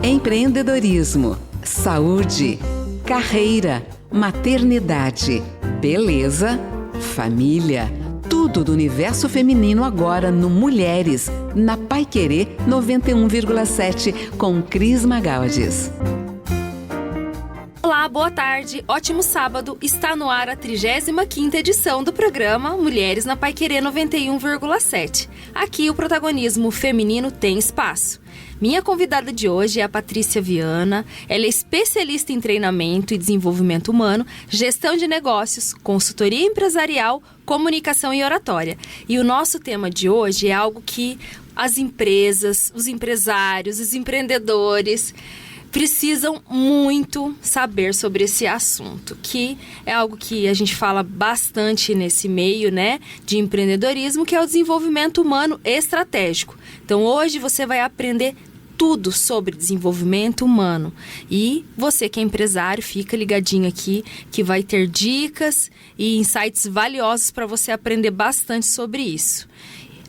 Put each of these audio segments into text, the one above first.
Empreendedorismo, saúde, carreira, maternidade, beleza, família. Tudo do universo feminino agora no Mulheres, na Paiquerê 91,7 com Cris Magalhães. Olá, boa tarde, ótimo sábado. Está no ar a 35ª edição do programa Mulheres na Paiquerê 91,7. Aqui o protagonismo feminino tem espaço. Minha convidada de hoje é a Patrícia Viana. Ela é especialista em treinamento e desenvolvimento humano, gestão de negócios, consultoria empresarial, comunicação e oratória. E o nosso tema de hoje é algo que as empresas, os empresários, os empreendedores precisam muito saber sobre esse assunto, que é algo que a gente fala bastante nesse meio, né, de empreendedorismo, que é o desenvolvimento humano estratégico. Então, hoje você vai aprender tudo sobre desenvolvimento humano. E você que é empresário, fica ligadinho aqui, que vai ter dicas e insights valiosos para você aprender bastante sobre isso.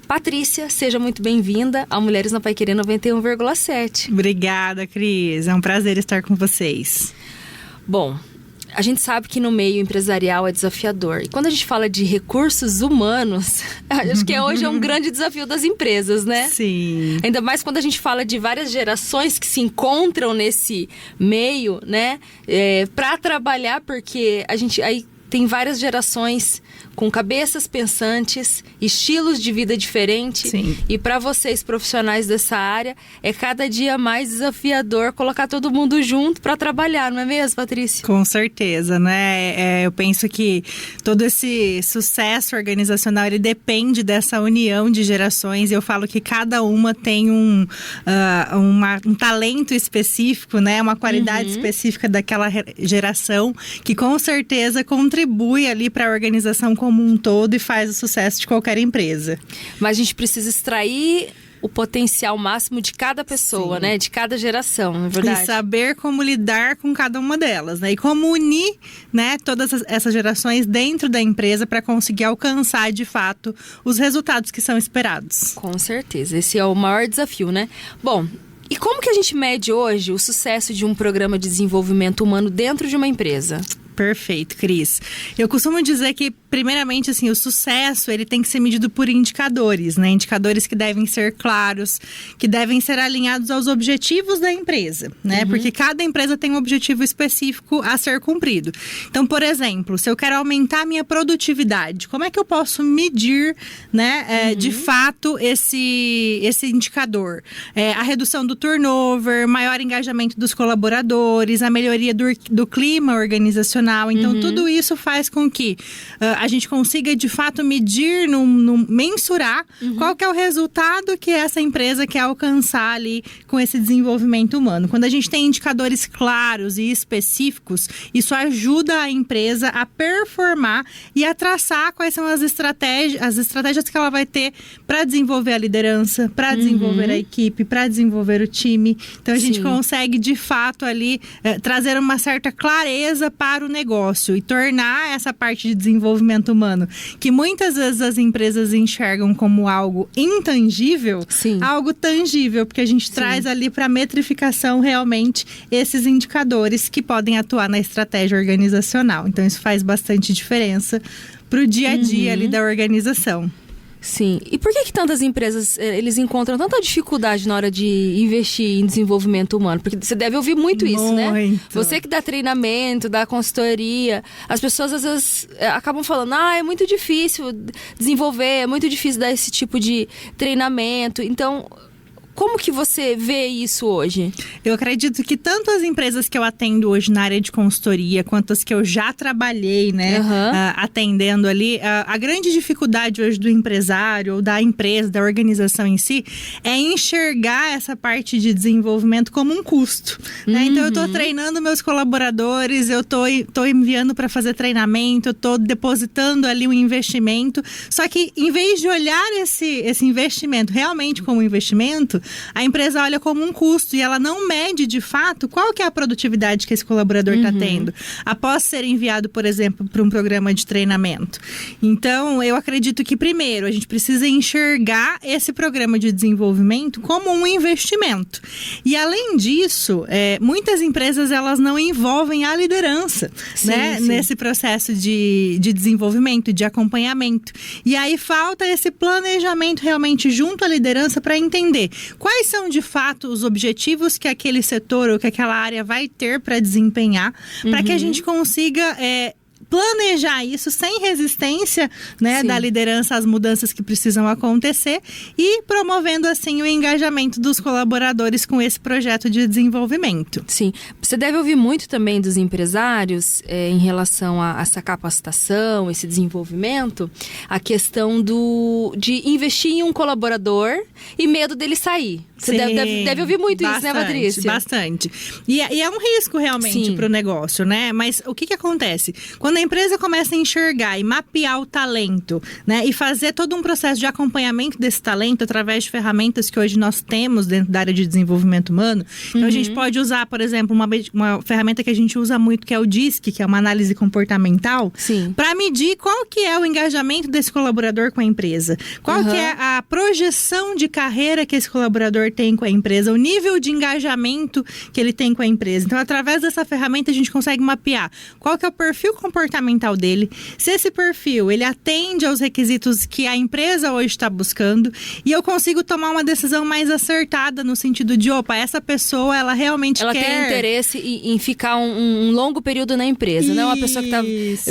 Patrícia, seja muito bem-vinda ao Mulheres na Paiquerê 91,7. Obrigada, Cris. É um prazer estar com vocês. Bom, a gente sabe que no meio empresarial é desafiador. E quando a gente fala de recursos humanos, acho que hoje é um grande desafio das empresas, né? Sim. Ainda mais quando a gente fala de várias gerações que se encontram nesse meio, né? Para trabalhar, porque a gente aí tem várias gerações com cabeças pensantes, estilos de vida diferentes. Sim. E para vocês, profissionais dessa área, é cada dia mais desafiador colocar todo mundo junto para trabalhar, não é mesmo, Patrícia? Com certeza, né? Eu penso que todo esse sucesso organizacional, ele depende dessa união de gerações. Eu falo que cada uma tem um talento específico, né? Uma qualidade específica daquela geração que com certeza contribui ali para a organização como um todo e faz o sucesso de qualquer empresa. Mas a gente precisa extrair o potencial máximo de cada pessoa, né? De cada geração, não é verdade? E saber como lidar com cada uma delas, né? E como unir, né, todas essas gerações dentro da empresa para conseguir alcançar, de fato, os resultados que são esperados. Com certeza. Esse é o maior desafio, né? Bom, e como que a gente mede hoje o sucesso de um programa de desenvolvimento humano dentro de uma empresa? Perfeito, Cris. Eu costumo dizer que, primeiramente, assim, o sucesso, ele tem que ser medido por indicadores, né? Indicadores que devem ser claros, que devem ser alinhados aos objetivos da empresa, né? Porque cada empresa tem um objetivo específico a ser cumprido. Então, por exemplo, se eu quero aumentar a minha produtividade, como é que eu posso medir, né, de fato, esse indicador? A redução do turnover, maior engajamento dos colaboradores, a melhoria do clima organizacional. Então, tudo isso faz com que a gente consiga, de fato, medir, mensurar qual que é o resultado que essa empresa quer alcançar ali com esse desenvolvimento humano. Quando a gente tem indicadores claros e específicos, isso ajuda a empresa a performar e a traçar quais são as estratégias que ela vai ter para desenvolver a liderança, para desenvolver a equipe, para desenvolver o time. Então, a gente consegue, de fato, ali trazer uma certa clareza para o negócio e tornar essa parte de desenvolvimento humano, que muitas vezes as empresas enxergam como algo intangível, algo tangível, porque a gente traz ali para metrificação realmente esses indicadores que podem atuar na estratégia organizacional. Então, isso faz bastante diferença para o dia a dia ali da organização. Sim. E por que tantas empresas, eles encontram tanta dificuldade na hora de investir em desenvolvimento humano? Porque você deve ouvir muito isso, né? Você que dá treinamento, dá consultoria, as pessoas às vezes acabam falando, é muito difícil desenvolver, é muito difícil dar esse tipo de treinamento. Então, como que você vê isso hoje? Eu acredito que tanto as empresas que eu atendo hoje na área de consultoria, quanto as que eu já trabalhei, né, atendendo ali, a grande dificuldade hoje do empresário ou da empresa, da organização em si, é enxergar essa parte de desenvolvimento como um custo, né? Então, eu estou treinando meus colaboradores, eu estou enviando para fazer treinamento, eu estou depositando ali um investimento, só que em vez de olhar esse investimento realmente como investimento, a empresa olha como um custo e ela não mede de fato qual que é a produtividade que esse colaborador está tendo após ser enviado, por exemplo, para um programa de treinamento. Então, eu acredito que primeiro a gente precisa enxergar esse programa de desenvolvimento como um investimento. E além disso, muitas empresas elas não envolvem a liderança, né, nesse processo de desenvolvimento, de acompanhamento. E aí falta esse planejamento realmente junto à liderança para entender quais são de fato os objetivos que aquele setor ou que aquela área vai ter para desempenhar, para que a gente consiga planejar isso sem resistência, né, da liderança às mudanças que precisam acontecer e promovendo assim o engajamento dos colaboradores com esse projeto de desenvolvimento. Sim, você deve ouvir muito também dos empresários em relação a essa capacitação, esse desenvolvimento, a questão de investir em um colaborador e medo dele sair. Você deve ouvir muito bastante, isso, né, Patrícia? Bastante. E é um risco realmente para o negócio, né? Mas o que acontece? Quando a empresa começa a enxergar e mapear o talento, né? E fazer todo um processo de acompanhamento desse talento através de ferramentas que hoje nós temos dentro da área de desenvolvimento humano. Então, a gente pode usar, por exemplo, uma ferramenta que a gente usa muito, que é o DISC, que é uma análise comportamental, para medir qual que é o engajamento desse colaborador com a empresa. Qual que é a projeção de carreira que esse colaborador tem com a empresa, o nível de engajamento que ele tem com a empresa. Então, através dessa ferramenta, a gente consegue mapear qual que é o perfil comportamental dele, se esse perfil ele atende aos requisitos que a empresa hoje está buscando, e eu consigo tomar uma decisão mais acertada no sentido de, essa pessoa, ela realmente ela quer... Ela tem interesse em ficar um longo período na empresa, não é uma pessoa que está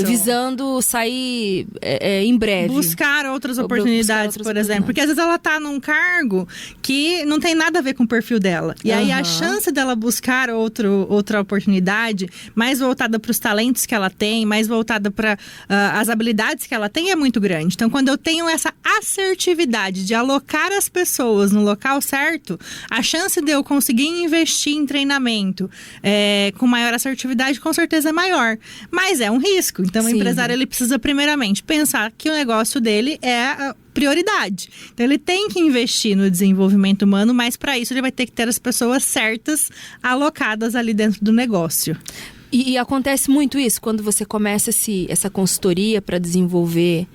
visando sair em breve. Buscar outras oportunidades, por exemplo. Porque às vezes ela está num cargo que não tem nada a ver com o perfil dela. E aí a chance dela buscar outra oportunidade, mais voltada para os talentos que ela tem, mais voltada para as habilidades que ela tem, é muito grande. Então, quando eu tenho essa assertividade de alocar as pessoas no local certo, a chance de eu conseguir investir em treinamento com maior assertividade, com certeza é maior. Mas é um risco. Então, o empresário ele precisa primeiramente pensar que o negócio dele é prioridade. Então, ele tem que investir no desenvolvimento humano, mas para isso ele vai ter que ter as pessoas certas alocadas ali dentro do negócio. E acontece muito isso quando você começa essa consultoria para desenvolver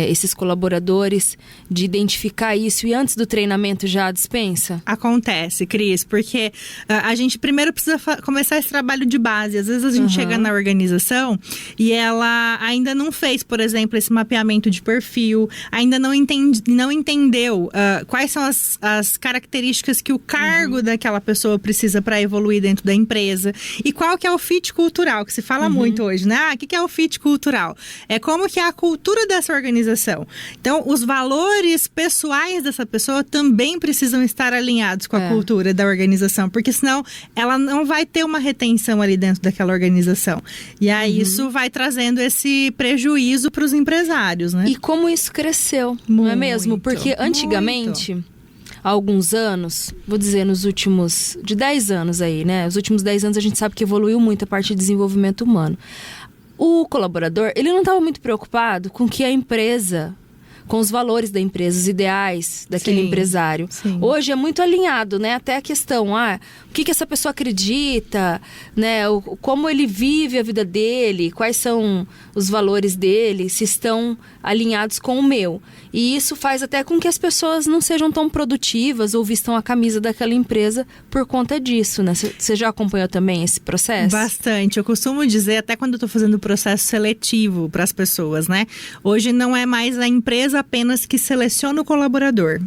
esses colaboradores, de identificar isso e antes do treinamento já dispensa? Acontece, Cris, porque a gente primeiro precisa começar esse trabalho de base. Às vezes a gente chega na organização e ela ainda não fez, por exemplo, esse mapeamento de perfil, ainda não entendeu quais são as características que o cargo daquela pessoa precisa para evoluir dentro da empresa e qual que é o fit cultural, que se fala muito hoje, né? O que é o fit cultural? É como que é a cultura dessa organização. Então, os valores pessoais dessa pessoa também precisam estar alinhados com a cultura da organização, porque senão ela não vai ter uma retenção ali dentro daquela organização. E aí isso vai trazendo esse prejuízo para os empresários, né? E como isso cresceu, não é mesmo? Porque antigamente... Há alguns anos, vou dizer nos últimos... de 10 anos aí, né? Os últimos 10 anos a gente sabe que evoluiu muito a parte de desenvolvimento humano. O colaborador, ele não estava muito preocupado com que a empresa, com os valores da empresa, os ideais daquele empresário. Hoje é muito alinhado, né? Até a questão, o que essa pessoa acredita, né? Como ele vive a vida dele, quais são os valores dele, se estão alinhados com o meu. E isso faz até com que as pessoas não sejam tão produtivas ou vistam a camisa daquela empresa por conta disso, né? Você já acompanhou também esse processo? Bastante. Eu costumo dizer, até quando eu estou fazendo o processo seletivo para as pessoas, né? Hoje não é mais a empresa apenas que seleciona o colaborador.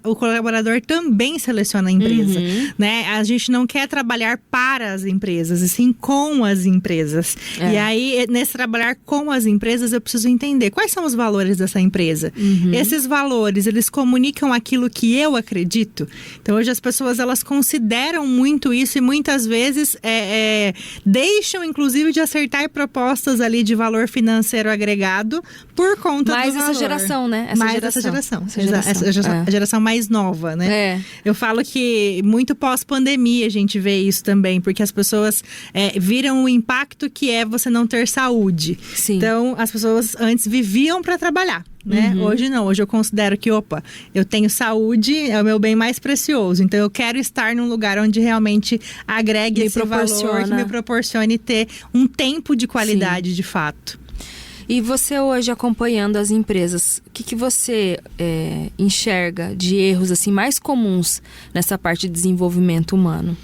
O colaborador também seleciona a empresa, né? A gente não quer trabalhar para as empresas, e sim com as empresas. E aí, nesse trabalhar com as empresas, eu preciso entender quais são os valores dessa empresa. Esses valores, eles comunicam aquilo que eu acredito. Então, hoje as pessoas, elas consideram muito isso e muitas vezes deixam, inclusive, de acertar propostas ali de valor financeiro agregado por conta do valor. Mais essa geração, né? Essa geração mais nova, né? Eu falo que muito pós-pandemia a gente vê isso também, porque as pessoas viram o impacto que é você não ter saúde. Então, as pessoas antes viviam para trabalhar. né? Hoje não, hoje eu considero que, eu tenho saúde, é o meu bem mais precioso. Então eu quero estar num lugar onde realmente agregue esse valor, que me proporcione ter um tempo de qualidade de fato. E você hoje acompanhando as empresas, o que você enxerga de erros assim mais comuns nessa parte de desenvolvimento humano?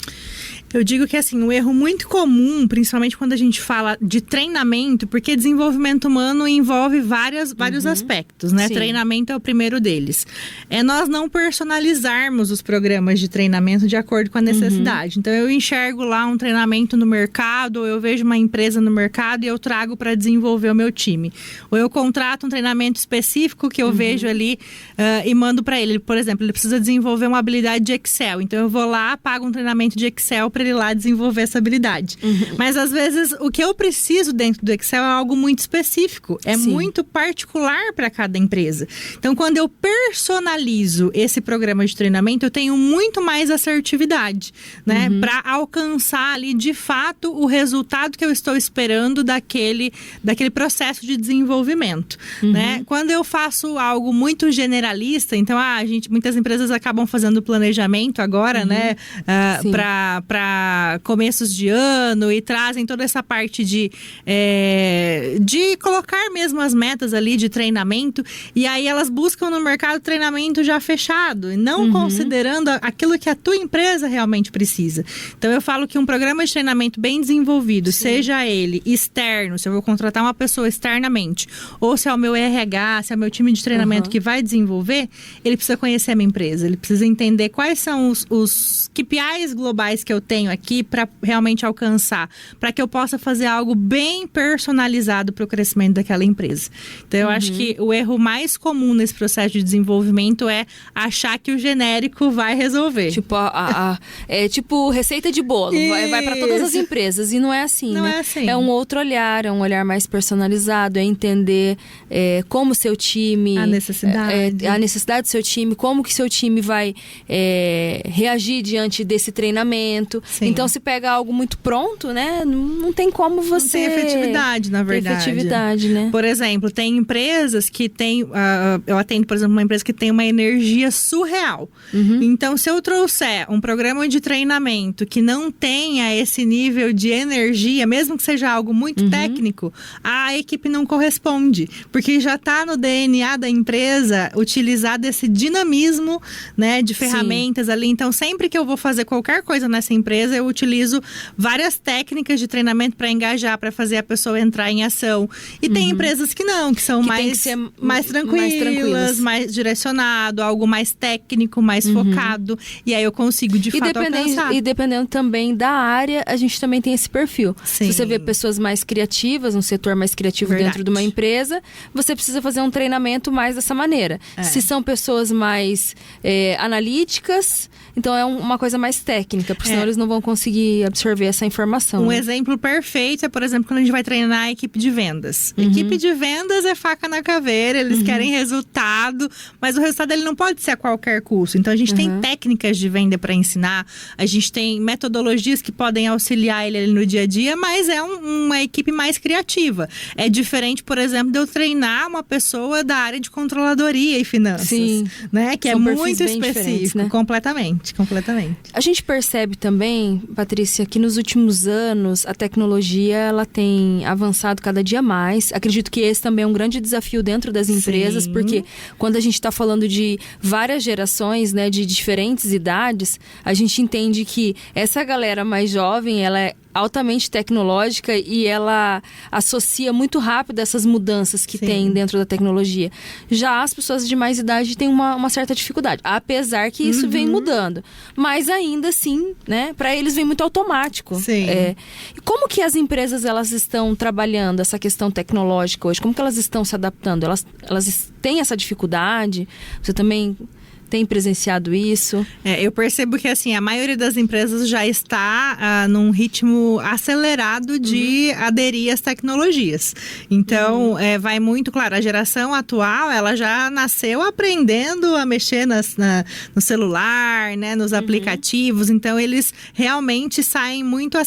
Eu digo que assim, um erro muito comum, principalmente quando a gente fala de treinamento, porque desenvolvimento humano envolve vários aspectos, né? Sim. Treinamento é o primeiro deles. É nós não personalizarmos os programas de treinamento de acordo com a necessidade. Então eu enxergo lá um treinamento no mercado, ou eu vejo uma empresa no mercado e eu trago para desenvolver o meu time. Ou eu contrato um treinamento específico que eu vejo ali e mando para ele. Por exemplo, ele precisa desenvolver uma habilidade de Excel. Então eu vou lá, pago um treinamento de Excel para ele lá desenvolver essa habilidade. Mas às vezes o que eu preciso dentro do Excel é algo muito específico, muito particular para cada empresa. Então quando eu personalizo esse programa de treinamento, eu tenho muito mais assertividade, né, para alcançar ali de fato o resultado que eu estou esperando daquele processo de desenvolvimento, né? Quando eu faço algo muito generalista, então muitas empresas acabam fazendo planejamento agora, né, para começos de ano e trazem toda essa parte de colocar mesmo as metas ali de treinamento, e aí elas buscam no mercado treinamento já fechado, não considerando aquilo que a tua empresa realmente precisa. Então eu falo que um programa de treinamento bem desenvolvido, seja ele externo, se eu vou contratar uma pessoa externamente, ou se é o meu RH, se é o meu time de treinamento que vai desenvolver, ele precisa conhecer a minha empresa, ele precisa entender quais são os KPIs globais que eu tenho aqui para realmente alcançar, para que eu possa fazer algo bem personalizado para o crescimento daquela empresa. Então eu acho que o erro mais comum nesse processo de desenvolvimento é achar que o genérico vai resolver. Tipo, é tipo receita de bolo, vai para todas as empresas, e não é assim, não né? É assim. É um outro olhar, é um olhar mais personalizado, é entender como seu time... A necessidade do seu time, como que seu time vai reagir diante desse treinamento. Sim. Então, se pega algo muito pronto, né? Não tem como você... Não tem efetividade, na verdade. Né? Por exemplo, tem empresas que têm... eu atendo, por exemplo, uma empresa que tem uma energia surreal. Então, se eu trouxer um programa de treinamento que não tenha esse nível de energia, mesmo que seja algo muito técnico, a equipe não corresponde. Porque já está no DNA da empresa utilizar desse dinamismo, né, de ferramentas ali. Então, sempre que eu vou fazer qualquer coisa nessa empresa, eu utilizo várias técnicas de treinamento para engajar, para fazer a pessoa entrar em ação. E tem empresas que não, que são mais tranquilas, mais direcionado, algo mais técnico, mais focado. E aí eu consigo, de fato, alcançar. E dependendo também da área, a gente também tem esse perfil. Sim. Se você vê pessoas mais criativas, um setor mais criativo dentro de uma empresa, você precisa fazer um treinamento mais dessa maneira. Se são pessoas mais analíticas, então é uma coisa mais técnica, porque senão eles não vão conseguir absorver essa informação. Um exemplo perfeito é, por exemplo, quando a gente vai treinar a equipe de vendas. Equipe de vendas é faca na caveira, eles querem resultado, mas o resultado ele não pode ser a qualquer custo. Então a gente tem técnicas de venda para ensinar, a gente tem metodologias que podem auxiliar ele no dia a dia, mas é uma equipe mais criativa. É diferente, por exemplo, de eu treinar uma pessoa da área de controladoria e finanças. Sim. Né? Que São é muito específico, né? Completamente. A gente percebe também, Patrícia, que nos últimos anos a tecnologia ela tem avançado cada dia mais. Acredito que esse também é um grande desafio dentro das empresas, porque quando a gente está falando de várias gerações, né, de diferentes idades, a gente entende que essa galera mais jovem, ela é altamente tecnológica e ela associa muito rápido essas mudanças que tem dentro da tecnologia. Já as pessoas de mais idade têm uma certa dificuldade, apesar que isso vem mudando. Mas ainda assim, né, para eles vem muito automático. Sim. E como que as empresas elas estão trabalhando essa questão tecnológica hoje? Como que elas estão se adaptando? Elas têm essa dificuldade? Você também Tem presenciado isso? Eu percebo que assim, a maioria das empresas já está num ritmo acelerado de aderir às tecnologias. Então, vai muito, claro, a geração atual, ela já nasceu aprendendo a mexer no celular, né, nos aplicativos. Então, eles realmente saem muito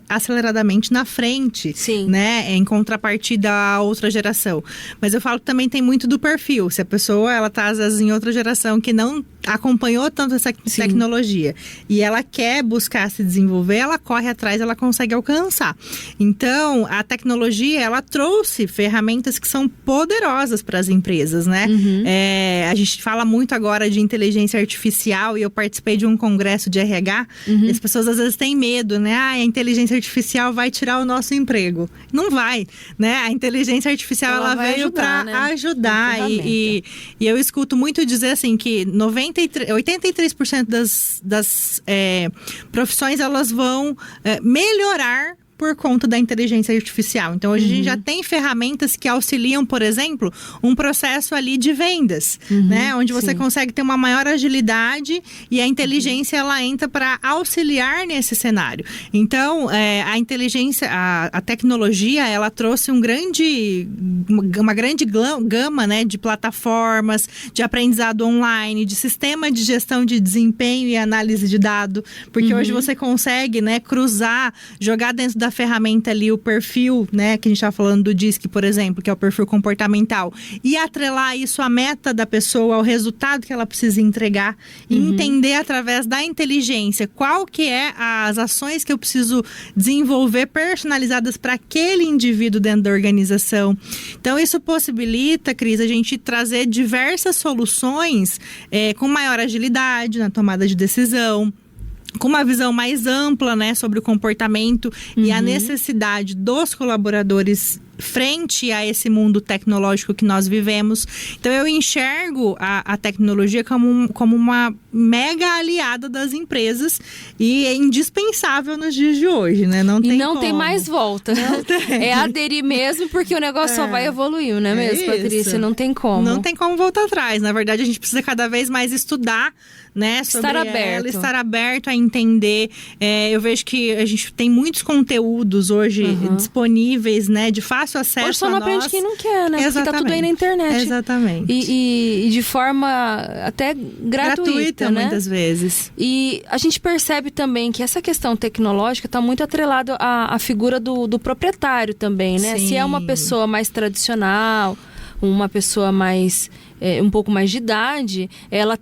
aceleradamente na frente, né, em contrapartida à outra geração. Mas eu falo que também tem muito do perfil. Se a pessoa, ela tá às vezes em outra geração que não acompanhou tanto essa tecnologia e ela quer buscar se desenvolver, ela corre atrás, ela consegue alcançar. Então, a tecnologia, ela trouxe ferramentas que são poderosas para as empresas, né? A gente fala muito agora de inteligência artificial e eu participei de um congresso de RH e as pessoas às vezes têm medo, né? A inteligência artificial vai tirar o nosso emprego. Não vai, né? A inteligência artificial, ela veio para ajudar, né? E eu escuto muito dizer assim que 83% das profissões, elas vão melhorar por conta da inteligência artificial. Então, hoje a gente já tem ferramentas que auxiliam, por exemplo, um processo ali de vendas, né? Onde você consegue ter uma maior agilidade e a inteligência, ela entra para auxiliar nesse cenário. Então, a inteligência, a tecnologia, ela trouxe uma grande gama, né, de plataformas, de aprendizado online, de sistema de gestão de desempenho e análise de dado, porque hoje você consegue, né, cruzar, jogar dentro da ferramenta ali o perfil, né, que a gente está falando do DISC, por exemplo, que é o perfil comportamental, e atrelar isso à meta da pessoa, ao resultado que ela precisa entregar, e entender através da inteligência qual que é as ações que eu preciso desenvolver personalizadas para aquele indivíduo dentro da organização. Então, isso possibilita, Cris, a gente trazer diversas soluções com maior agilidade na tomada de decisão, com uma visão mais ampla, né, sobre o comportamento e a necessidade dos colaboradores frente a esse mundo tecnológico que nós vivemos. Então, eu enxergo a tecnologia como uma mega aliada das empresas e é indispensável nos dias de hoje, né? Não tem mais volta. Não tem. É aderir mesmo, porque o negócio só vai evoluir, não é mesmo, Patrícia? Não tem como. Não tem como voltar atrás. Na verdade, a gente precisa cada vez mais estudar, né, sobre estar aberto a entender. Eu vejo que a gente tem muitos conteúdos hoje disponíveis, né, de fácil acesso. Hoje só não aprende quem não quer, né? Exatamente. Porque tá tudo aí na internet. Exatamente. E de forma até gratuita, né? Muitas vezes. E a gente percebe também que essa questão tecnológica está muito atrelada à figura do proprietário também, né? Sim. Se é uma pessoa mais tradicional, uma pessoa mais um pouco mais de idade, ela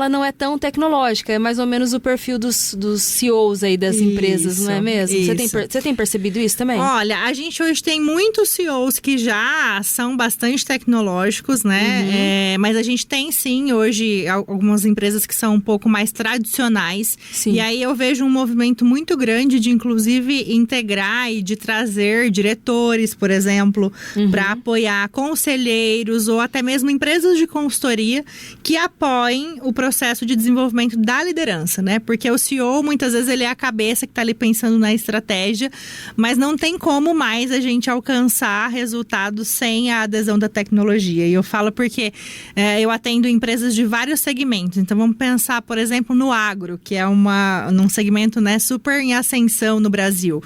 não é tão tecnológica, é mais ou menos o perfil dos CEOs aí das empresas, não é mesmo? Você tem percebido isso também? Olha, a gente hoje tem muitos CEOs que já são bastante tecnológicos, né? Mas a gente tem sim hoje algumas empresas que são um pouco mais tradicionais. Sim. E aí eu vejo um movimento muito grande de inclusive integrar e de trazer diretores, por exemplo, para apoiar conselheiros ou até mesmo empresas de consultoria que apoiem o processo de desenvolvimento da liderança, né? Porque o CEO, muitas vezes, ele é a cabeça que está ali pensando na estratégia, mas não tem como mais a gente alcançar resultados sem a adesão da tecnologia. E eu falo porque eu atendo empresas de vários segmentos. Então, vamos pensar, por exemplo, no agro, que é num segmento, né, super em ascensão no Brasil.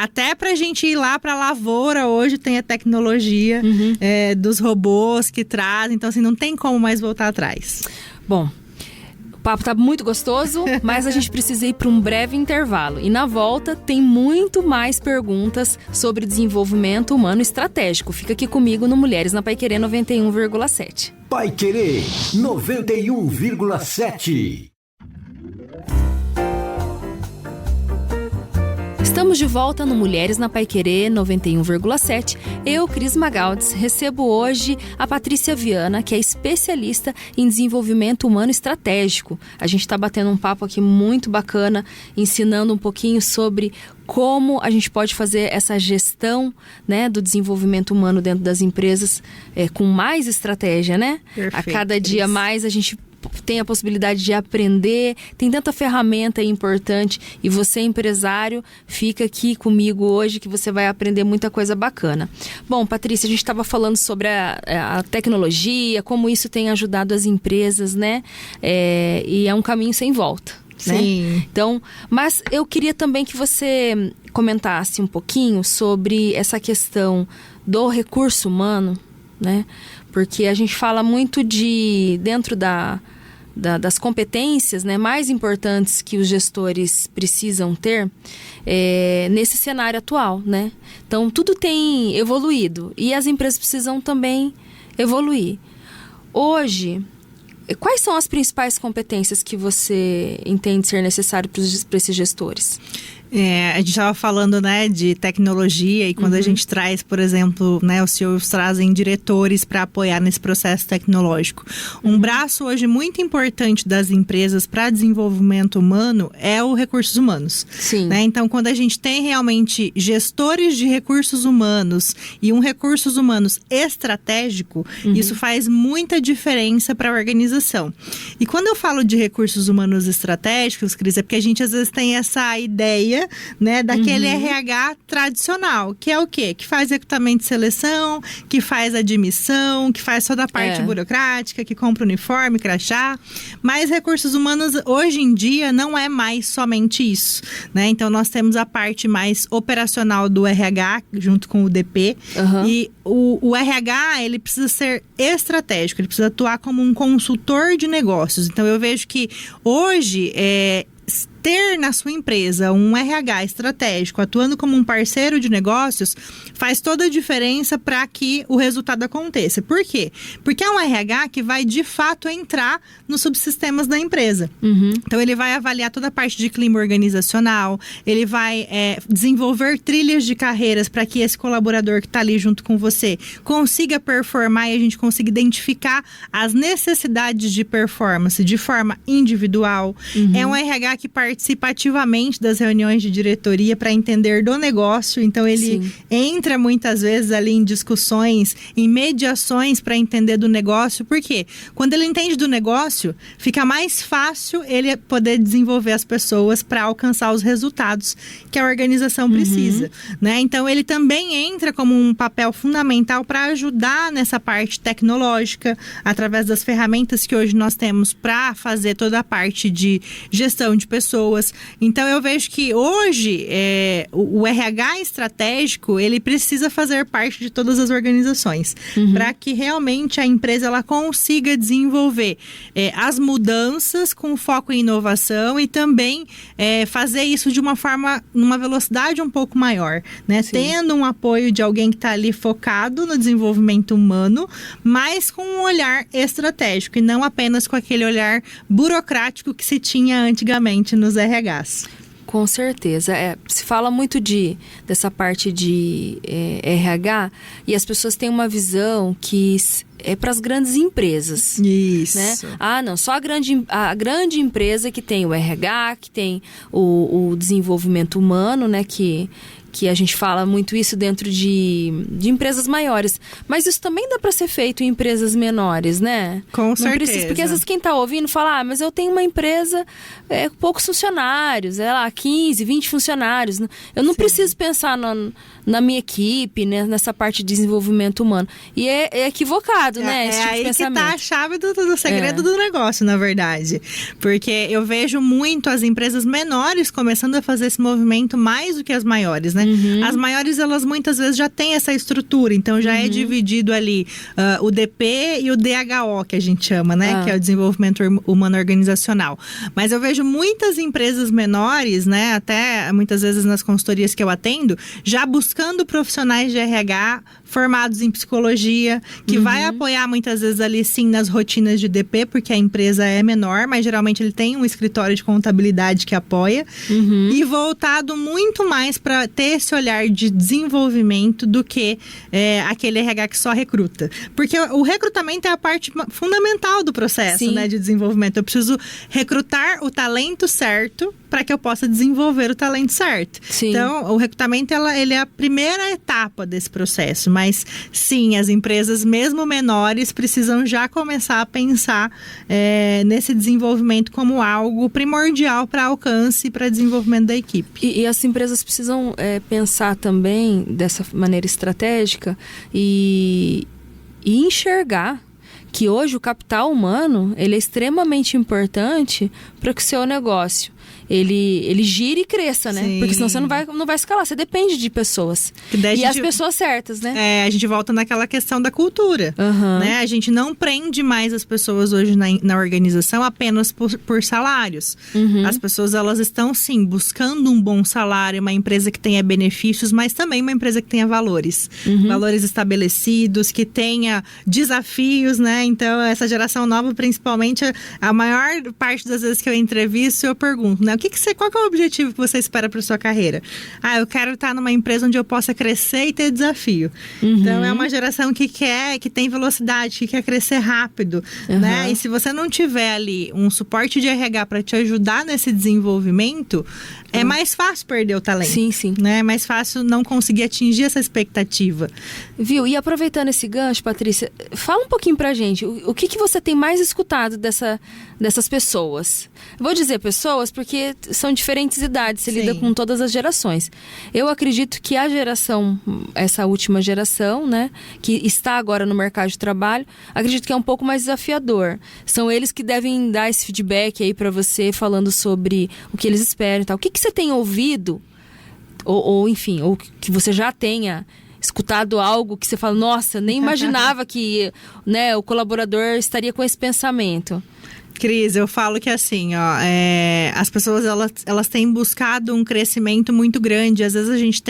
Até para a gente ir lá para a lavoura, hoje tem a tecnologia dos robôs que trazem. Então, assim, não tem como mais voltar atrás. Bom, o papo tá muito gostoso, mas a gente precisa ir para um breve intervalo. E na volta tem muito mais perguntas sobre desenvolvimento humano estratégico. Fica aqui comigo no Mulheres na Paiquerê 91,7. Paiquerê 91,7. Estamos de volta no Mulheres na Paiquerê 91,7. Eu, Cris Magaldes, recebo hoje a Patrícia Viana, que é especialista em desenvolvimento humano estratégico. A gente está batendo um papo aqui muito bacana, ensinando um pouquinho sobre como a gente pode fazer essa gestão, né, do desenvolvimento humano dentro das empresas com mais estratégia, né? Perfeito, a cada dia mais a gente tem a possibilidade de aprender, tem tanta ferramenta importante, e você, empresário, fica aqui comigo hoje que você vai aprender muita coisa bacana. Bom, Patrícia, a gente estava falando sobre a tecnologia, como isso tem ajudado as empresas, né? E é um caminho sem volta. Sim. Né? Então, mas eu queria também que você comentasse um pouquinho sobre essa questão do recurso humano, né? Porque a gente fala muito dentro das competências, né, mais importantes que os gestores precisam ter nesse cenário atual, né? Então, tudo tem evoluído e as empresas precisam também evoluir. Hoje, quais são as principais competências que você entende ser necessário para esses gestores? A gente estava falando, né, de tecnologia, e quando a gente traz, por exemplo, né, os CEOs trazem diretores para apoiar nesse processo tecnológico. Um braço hoje muito importante das empresas para desenvolvimento humano é o recursos humanos. Sim. Né? Então, quando a gente tem realmente gestores de recursos humanos e um recursos humanos estratégico, isso faz muita diferença para a organização. E quando eu falo de recursos humanos estratégicos, Cris, é porque a gente às vezes tem essa ideia, né, daquele RH tradicional, que é o quê? Que faz recrutamento e seleção, que faz admissão, que faz toda a parte burocrática, que compra uniforme, crachá. Mas recursos humanos, hoje em dia, não é mais somente isso, né? Então, nós temos a parte mais operacional do RH, junto com o DP. E o RH, ele precisa ser estratégico, ele precisa atuar como um consultor de negócios. Então, eu vejo que hoje, ter na sua empresa um RH estratégico atuando como um parceiro de negócios faz toda a diferença para que o resultado aconteça. Por quê? Porque é um RH que vai de fato entrar nos subsistemas da empresa. Então ele vai avaliar toda a parte de clima organizacional, ele vai desenvolver trilhas de carreiras para que esse colaborador que está ali junto com você consiga performar e a gente consiga identificar as necessidades de performance de forma individual. É um RH que participa ativamente das reuniões de diretoria para entender do negócio. Então, ele entra muitas vezes ali em discussões, em mediações para entender do negócio. Por quê? Quando ele entende do negócio, fica mais fácil ele poder desenvolver as pessoas para alcançar os resultados que a organização precisa, né? Então, ele também entra como um papel fundamental para ajudar nessa parte tecnológica, através das ferramentas que hoje nós temos para fazer toda a parte de gestão de pessoas. Então, eu vejo que hoje o RH estratégico, ele precisa fazer parte de todas as organizações para que realmente a empresa ela consiga desenvolver as mudanças com foco em inovação e também fazer isso de numa velocidade um pouco maior, né? Tendo um apoio de alguém que está ali focado no desenvolvimento humano, mas com um olhar estratégico e não apenas com aquele olhar burocrático que se tinha antigamente nos RHs. Com certeza. Se fala muito dessa parte de RH e as pessoas têm uma visão que é para as grandes empresas. Isso. Né? Não, só a grande empresa que tem o RH, que tem o desenvolvimento humano, né, que a gente fala muito isso dentro de empresas maiores. Mas isso também dá para ser feito em empresas menores, né? Com certeza. Porque às vezes quem está ouvindo fala, mas eu tenho uma empresa com poucos funcionários, 15, 20 funcionários. Eu não preciso pensar na minha equipe, né, nessa parte de desenvolvimento humano. E é equivocado, né? Esse tipo de pensamento. É aí que tá a chave do segredo do negócio, na verdade. Porque eu vejo muito as empresas menores começando a fazer esse movimento mais do que as maiores, né? As maiores, elas muitas vezes já têm essa estrutura, então já é dividido ali o DP e o DHO, que a gente chama, né? Que é o Desenvolvimento Humano Organizacional. Mas eu vejo muitas empresas menores, né? Até muitas vezes nas consultorias que eu atendo, já buscando profissionais de RH formados em psicologia, que vai apoiar muitas vezes ali sim nas rotinas de DP, porque a empresa é menor, mas geralmente ele tem um escritório de contabilidade que apoia, e voltado muito mais para ter esse olhar de desenvolvimento do que aquele RH que só recruta. Porque o recrutamento é a parte fundamental do processo, né, de desenvolvimento. Eu preciso recrutar o talento certo para que eu possa desenvolver o talento certo. Sim. Então, o recrutamento ele é a primeira etapa desse processo. Mas, sim, as empresas, mesmo menores, precisam já começar a pensar nesse desenvolvimento como algo primordial para alcance e para desenvolvimento da equipe. E as empresas precisam pensar também dessa maneira estratégica e enxergar que hoje o capital humano ele é extremamente importante para que o seu negócio ele gire e cresça, né? Sim. Porque senão você não vai escalar, você depende de pessoas. E as pessoas certas, né? A gente volta naquela questão da cultura, né? A gente não prende mais as pessoas hoje na organização apenas por salários. As pessoas, elas estão, sim, buscando um bom salário, uma empresa que tenha benefícios, mas também uma empresa que tenha valores. Valores estabelecidos, que tenha desafios, né? Então, essa geração nova, principalmente, a maior parte das vezes que eu entrevisto, eu pergunto, né? Qual que é o objetivo que você espera para sua carreira? Eu quero estar numa empresa onde eu possa crescer e ter desafio. Então, é uma geração que tem velocidade, que quer crescer rápido, né? E se você não tiver ali um suporte de RH para te ajudar nesse desenvolvimento, é mais fácil perder o talento. Sim, sim. Né? É mais fácil não conseguir atingir essa expectativa. Viu? E aproveitando esse gancho, Patrícia, fala um pouquinho pra gente, o que você tem mais escutado dessas pessoas? Vou dizer pessoas porque são diferentes idades, você lida com todas as gerações. Eu acredito que essa última geração, né, que está agora no mercado de trabalho, acredito que é um pouco mais desafiador. São eles que devem dar esse feedback aí pra você, falando sobre o que eles esperam e tal. O que você tem ouvido, ou enfim, ou que você já tenha escutado algo que você fala, nossa, nem imaginava que, né, o colaborador estaria com esse pensamento? Cris, eu falo que assim, as pessoas elas têm buscado um crescimento muito grande. Às vezes a gente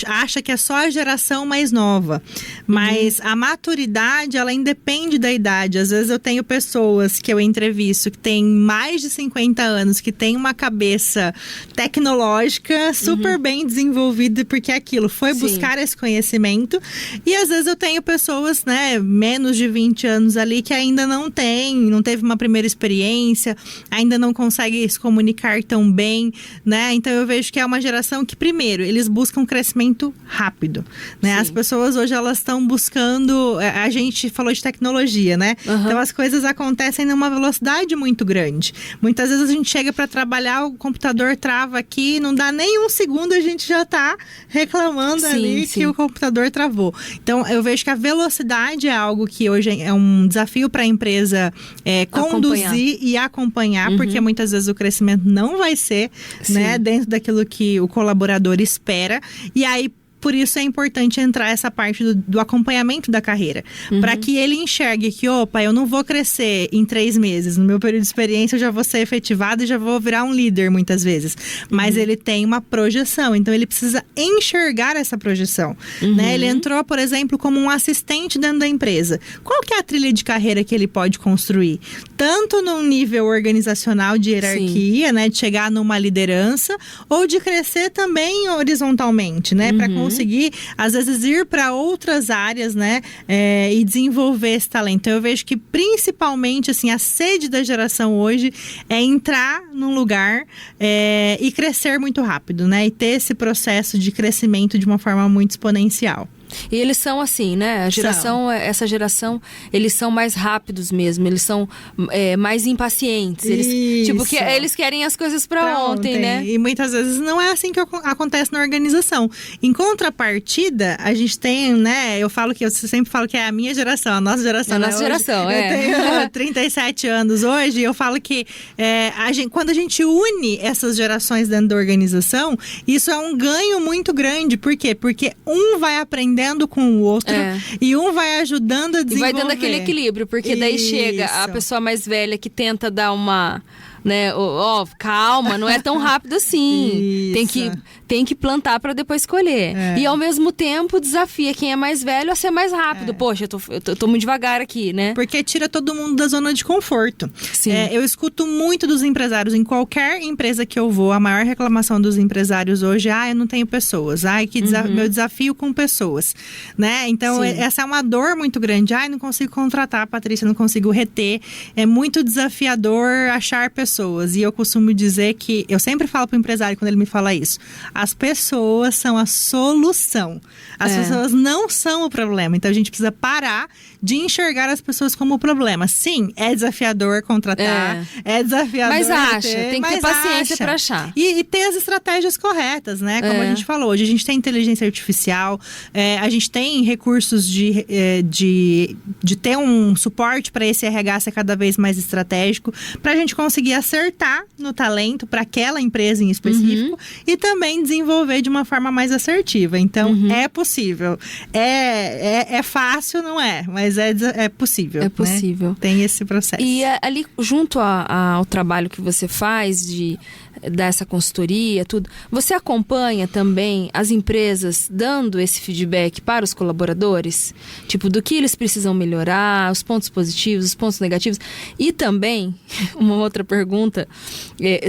acha que é só a geração mais nova, mas a maturidade, ela independe da idade. Às vezes eu tenho pessoas que eu entrevisto que têm mais de 50 anos, que têm uma cabeça tecnológica super bem desenvolvida, porque aquilo foi buscar esse conhecimento. E às vezes eu tenho pessoas, né, menos de 20 anos ali, que ainda não teve uma primeira experiência, ainda não consegue se comunicar tão bem, né? Então eu vejo que é uma geração que, primeiro, eles buscam crescimento rápido, né? As pessoas hoje, elas estão buscando, a gente falou de tecnologia, né? Então as coisas acontecem numa velocidade muito grande. Muitas vezes a gente chega para trabalhar, o computador trava aqui, não dá nem um segundo, a gente já tá reclamando que o computador travou. Então eu vejo que a velocidade é algo que hoje é um desafio para a empresa conduzir e acompanhar, porque muitas vezes o crescimento não vai ser, né, dentro daquilo que o colaborador espera. E aí, por isso é importante entrar essa parte do acompanhamento da carreira. Para que ele enxergue que, eu não vou crescer em 3 meses. No meu período de experiência, eu já vou ser efetivado e já vou virar um líder muitas vezes. Mas ele tem uma projeção. Então, ele precisa enxergar essa projeção. Né? Ele entrou, por exemplo, como um assistente dentro da empresa. Qual que é a trilha de carreira que ele pode construir? Tanto num nível organizacional de hierarquia, né? De chegar numa liderança, ou de crescer também horizontalmente, né? Para conseguir, às vezes, ir para outras áreas, né? E desenvolver esse talento. Então, eu vejo que, principalmente, assim, a sede da geração hoje é entrar num lugar e crescer muito rápido, né? E ter esse processo de crescimento de uma forma muito exponencial. E eles são assim, né? Essa geração, eles são mais rápidos mesmo. Eles são mais impacientes. Eles querem as coisas pra ontem, né? E muitas vezes não é assim que acontece na organização. Em contrapartida, a gente tem, né? Eu sempre falo que é a minha geração, a nossa geração. A nossa geração, Eu tenho 37 anos hoje, e eu falo que quando a gente une essas gerações dentro da organização, isso é um ganho muito grande. Por quê? Porque um vai aprender com o outro e um vai ajudando a desenvolver. E vai dando aquele equilíbrio, porque daí chega a pessoa mais velha que tenta dar uma né? Ó, calma, não é tão rápido assim. Tem que plantar para depois colher. E ao mesmo tempo desafia quem é mais velho a ser mais rápido. Poxa, eu tô muito devagar aqui, né? Porque tira todo mundo da zona de conforto. Sim. Eu escuto muito dos empresários, em qualquer empresa que eu vou, a maior reclamação dos empresários hoje é: eu não tenho pessoas. Meu desafio com pessoas, né? Então, essa é uma dor muito grande. Não consigo contratar, Patrícia, não consigo reter. É muito desafiador achar pessoas. E eu costumo dizer que, eu sempre falo pro empresário quando ele me fala isso: as pessoas são a solução. As pessoas não são o problema. Então, a gente precisa parar de enxergar as pessoas como o problema. Sim, é desafiador contratar, é desafiador. Mas tem que ter paciência para achar. E ter as estratégias corretas, né? Como a gente falou, hoje a gente tem inteligência artificial, a gente tem recursos de ter um suporte para esse RH ser cada vez mais estratégico, para a gente conseguir acertar no talento para aquela empresa em específico e também desenvolver de uma forma mais assertiva. Então, é possível. É fácil, não é? Mas é possível. É possível. Né? Tem esse processo. E ali, junto ao trabalho que você faz dessa consultoria, tudo, você acompanha também as empresas dando esse feedback para os colaboradores? Tipo, do que eles precisam melhorar, os pontos positivos, os pontos negativos. E também, uma outra pergunta,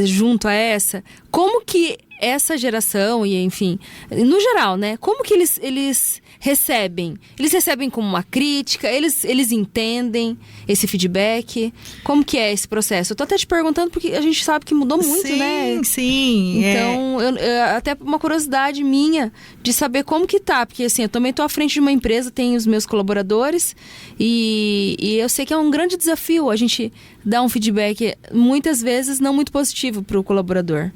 junto a essa, como que essa geração, e enfim, no geral, né? Como que eles recebem? Eles recebem como uma crítica? Eles entendem esse feedback? Como que é esse processo? Eu tô até te perguntando porque a gente sabe que mudou muito, né? Sim. Então, até uma curiosidade minha de saber como que tá. Porque assim, eu também tô à frente de uma empresa, tenho os meus colaboradores e eu sei que é um grande desafio a gente dar um feedback, muitas vezes, não muito positivo para o colaborador.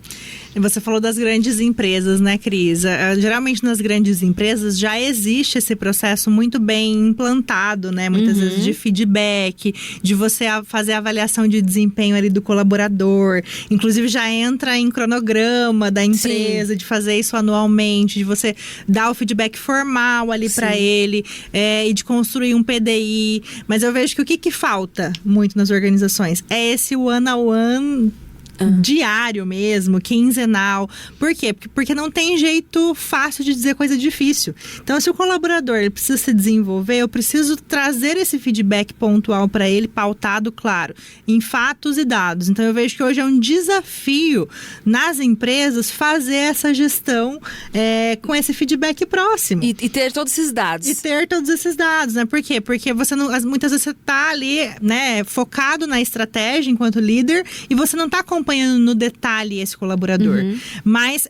E você falou das grandes empresas, né, Cris? Geralmente nas grandes empresas já existe esse processo muito bem implantado, né? Muitas vezes de feedback, de você fazer a avaliação de desempenho ali do colaborador. Inclusive já entra em cronograma da empresa, de fazer isso anualmente, de você dar o feedback formal ali para ele, e de construir um PDI. Mas eu vejo que o que falta muito nas organizações é esse one-on-one diário mesmo, quinzenal. Por quê? Porque não tem jeito fácil de dizer coisa difícil. Então, se o colaborador ele precisa se desenvolver, eu preciso trazer esse feedback pontual para ele, pautado, claro, em fatos e dados. Então, eu vejo que hoje é um desafio nas empresas fazer essa gestão com esse feedback próximo. E ter todos esses dados. Né? Por quê? Porque você não, muitas vezes você está ali, né, focado na estratégia enquanto líder e você não está acompanhando no detalhe esse colaborador. Mas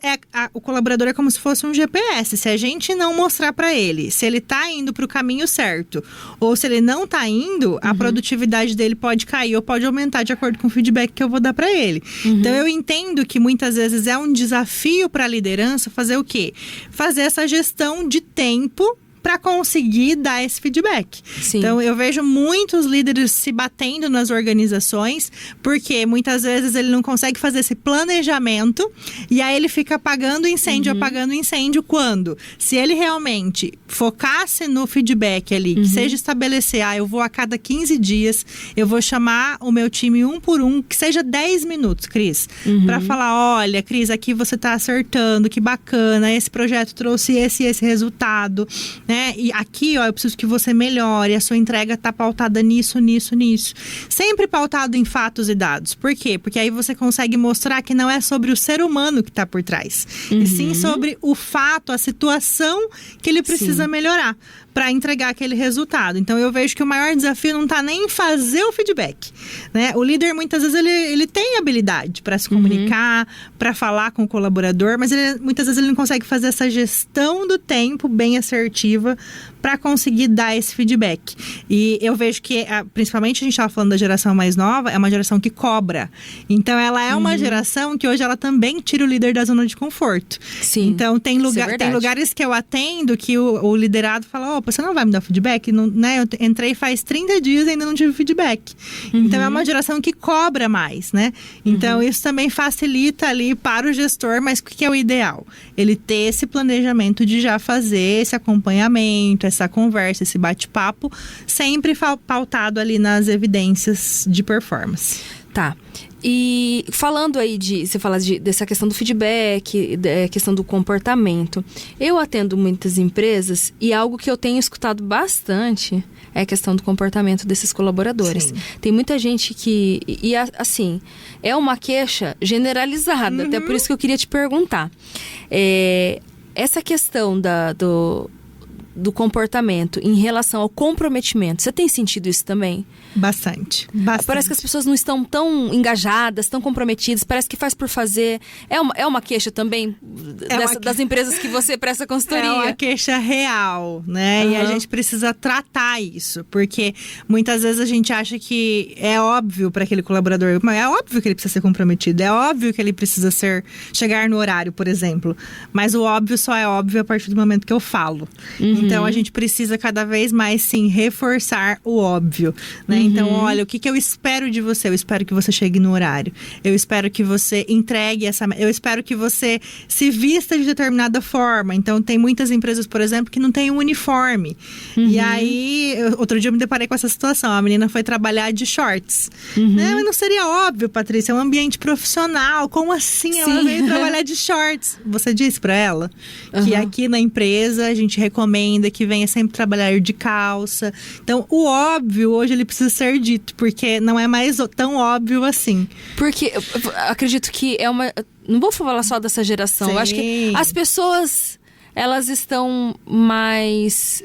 o colaborador é como se fosse um GPS. Se a gente não mostrar para ele se ele tá indo para o caminho certo ou se ele não tá indo, a produtividade dele pode cair ou pode aumentar de acordo com o feedback que eu vou dar para ele. Então eu entendo que muitas vezes é um desafio para a liderança fazer o quê? Fazer essa gestão de tempo para conseguir dar esse feedback. Sim. Então, eu vejo muitos líderes se batendo nas organizações, porque muitas vezes ele não consegue fazer esse planejamento e aí ele fica apagando incêndio, quando? Se ele realmente focasse no feedback ali, que seja estabelecer, eu vou a cada 15 dias, eu vou chamar o meu time um por um, que seja 10 minutos, Cris, para falar, olha, Cris, aqui você tá acertando, que bacana, esse projeto trouxe esse resultado, né? E aqui, eu preciso que você melhore, a sua entrega tá pautada nisso. Sempre pautado em fatos e dados. Por quê? Porque aí você consegue mostrar que não é sobre o ser humano que tá por trás, e sim sobre o fato, a situação que ele precisa melhorar para entregar aquele resultado. Então, eu vejo que o maior desafio não está nem em fazer o feedback, né? O líder, muitas vezes, ele tem habilidade para se comunicar, para falar com o colaborador, mas muitas vezes ele não consegue fazer essa gestão do tempo bem assertiva para conseguir dar esse feedback. E eu vejo que, principalmente a gente estava falando da geração mais nova, é uma geração que cobra. Então, ela é uma geração que hoje ela também tira o líder da zona de conforto. Sim. Então, tem lugares que eu atendo que o liderado fala, você não vai me dar feedback? Não, né? Eu entrei faz 30 dias e ainda não tive feedback. Então, é uma geração que cobra mais, né? Então, isso também facilita ali para o gestor, mas o que é o ideal? Ele ter esse planejamento de já fazer esse acompanhamento, essa conversa, esse bate-papo, sempre pautado ali nas evidências de performance. Tá. E falando aí você fala dessa questão do feedback, da questão do comportamento. Eu atendo muitas empresas e algo que eu tenho escutado bastante é a questão do comportamento desses colaboradores. Sim. Tem muita gente que... E assim, é uma queixa generalizada, até por isso que eu queria te perguntar. Essa questão do comportamento em relação ao comprometimento, você tem sentido isso também? Bastante. Parece que as pessoas não estão tão engajadas, tão comprometidas, parece que faz por fazer. É uma queixa também das empresas que você presta consultoria? É uma queixa real, né? E a gente precisa tratar isso, porque muitas vezes a gente acha que é óbvio para aquele colaborador, mas é óbvio que ele precisa ser comprometido, é óbvio que ele precisa chegar no horário, por exemplo. Mas o óbvio só é óbvio a partir do momento que eu falo. Então, a gente precisa cada vez mais, sim, reforçar o óbvio, né? Então, olha, o que eu espero de você? Eu espero que você chegue no horário. Eu espero que você entregue eu espero que você se vista de determinada forma. Então, tem muitas empresas, por exemplo, que não tem um uniforme. E aí, outro dia eu me deparei com essa situação. A menina foi trabalhar de shorts. Né? Mas não seria óbvio, Patrícia, é um ambiente profissional. Como assim ela veio trabalhar de shorts? Você disse pra ela que aqui na empresa a gente recomenda que venha sempre trabalhar de calça. Então, o óbvio hoje ele precisa ser dito, porque não é mais tão óbvio assim. Porque eu acredito que é uma... Não vou falar só dessa geração. Sim. Eu acho que as pessoas, elas estão mais...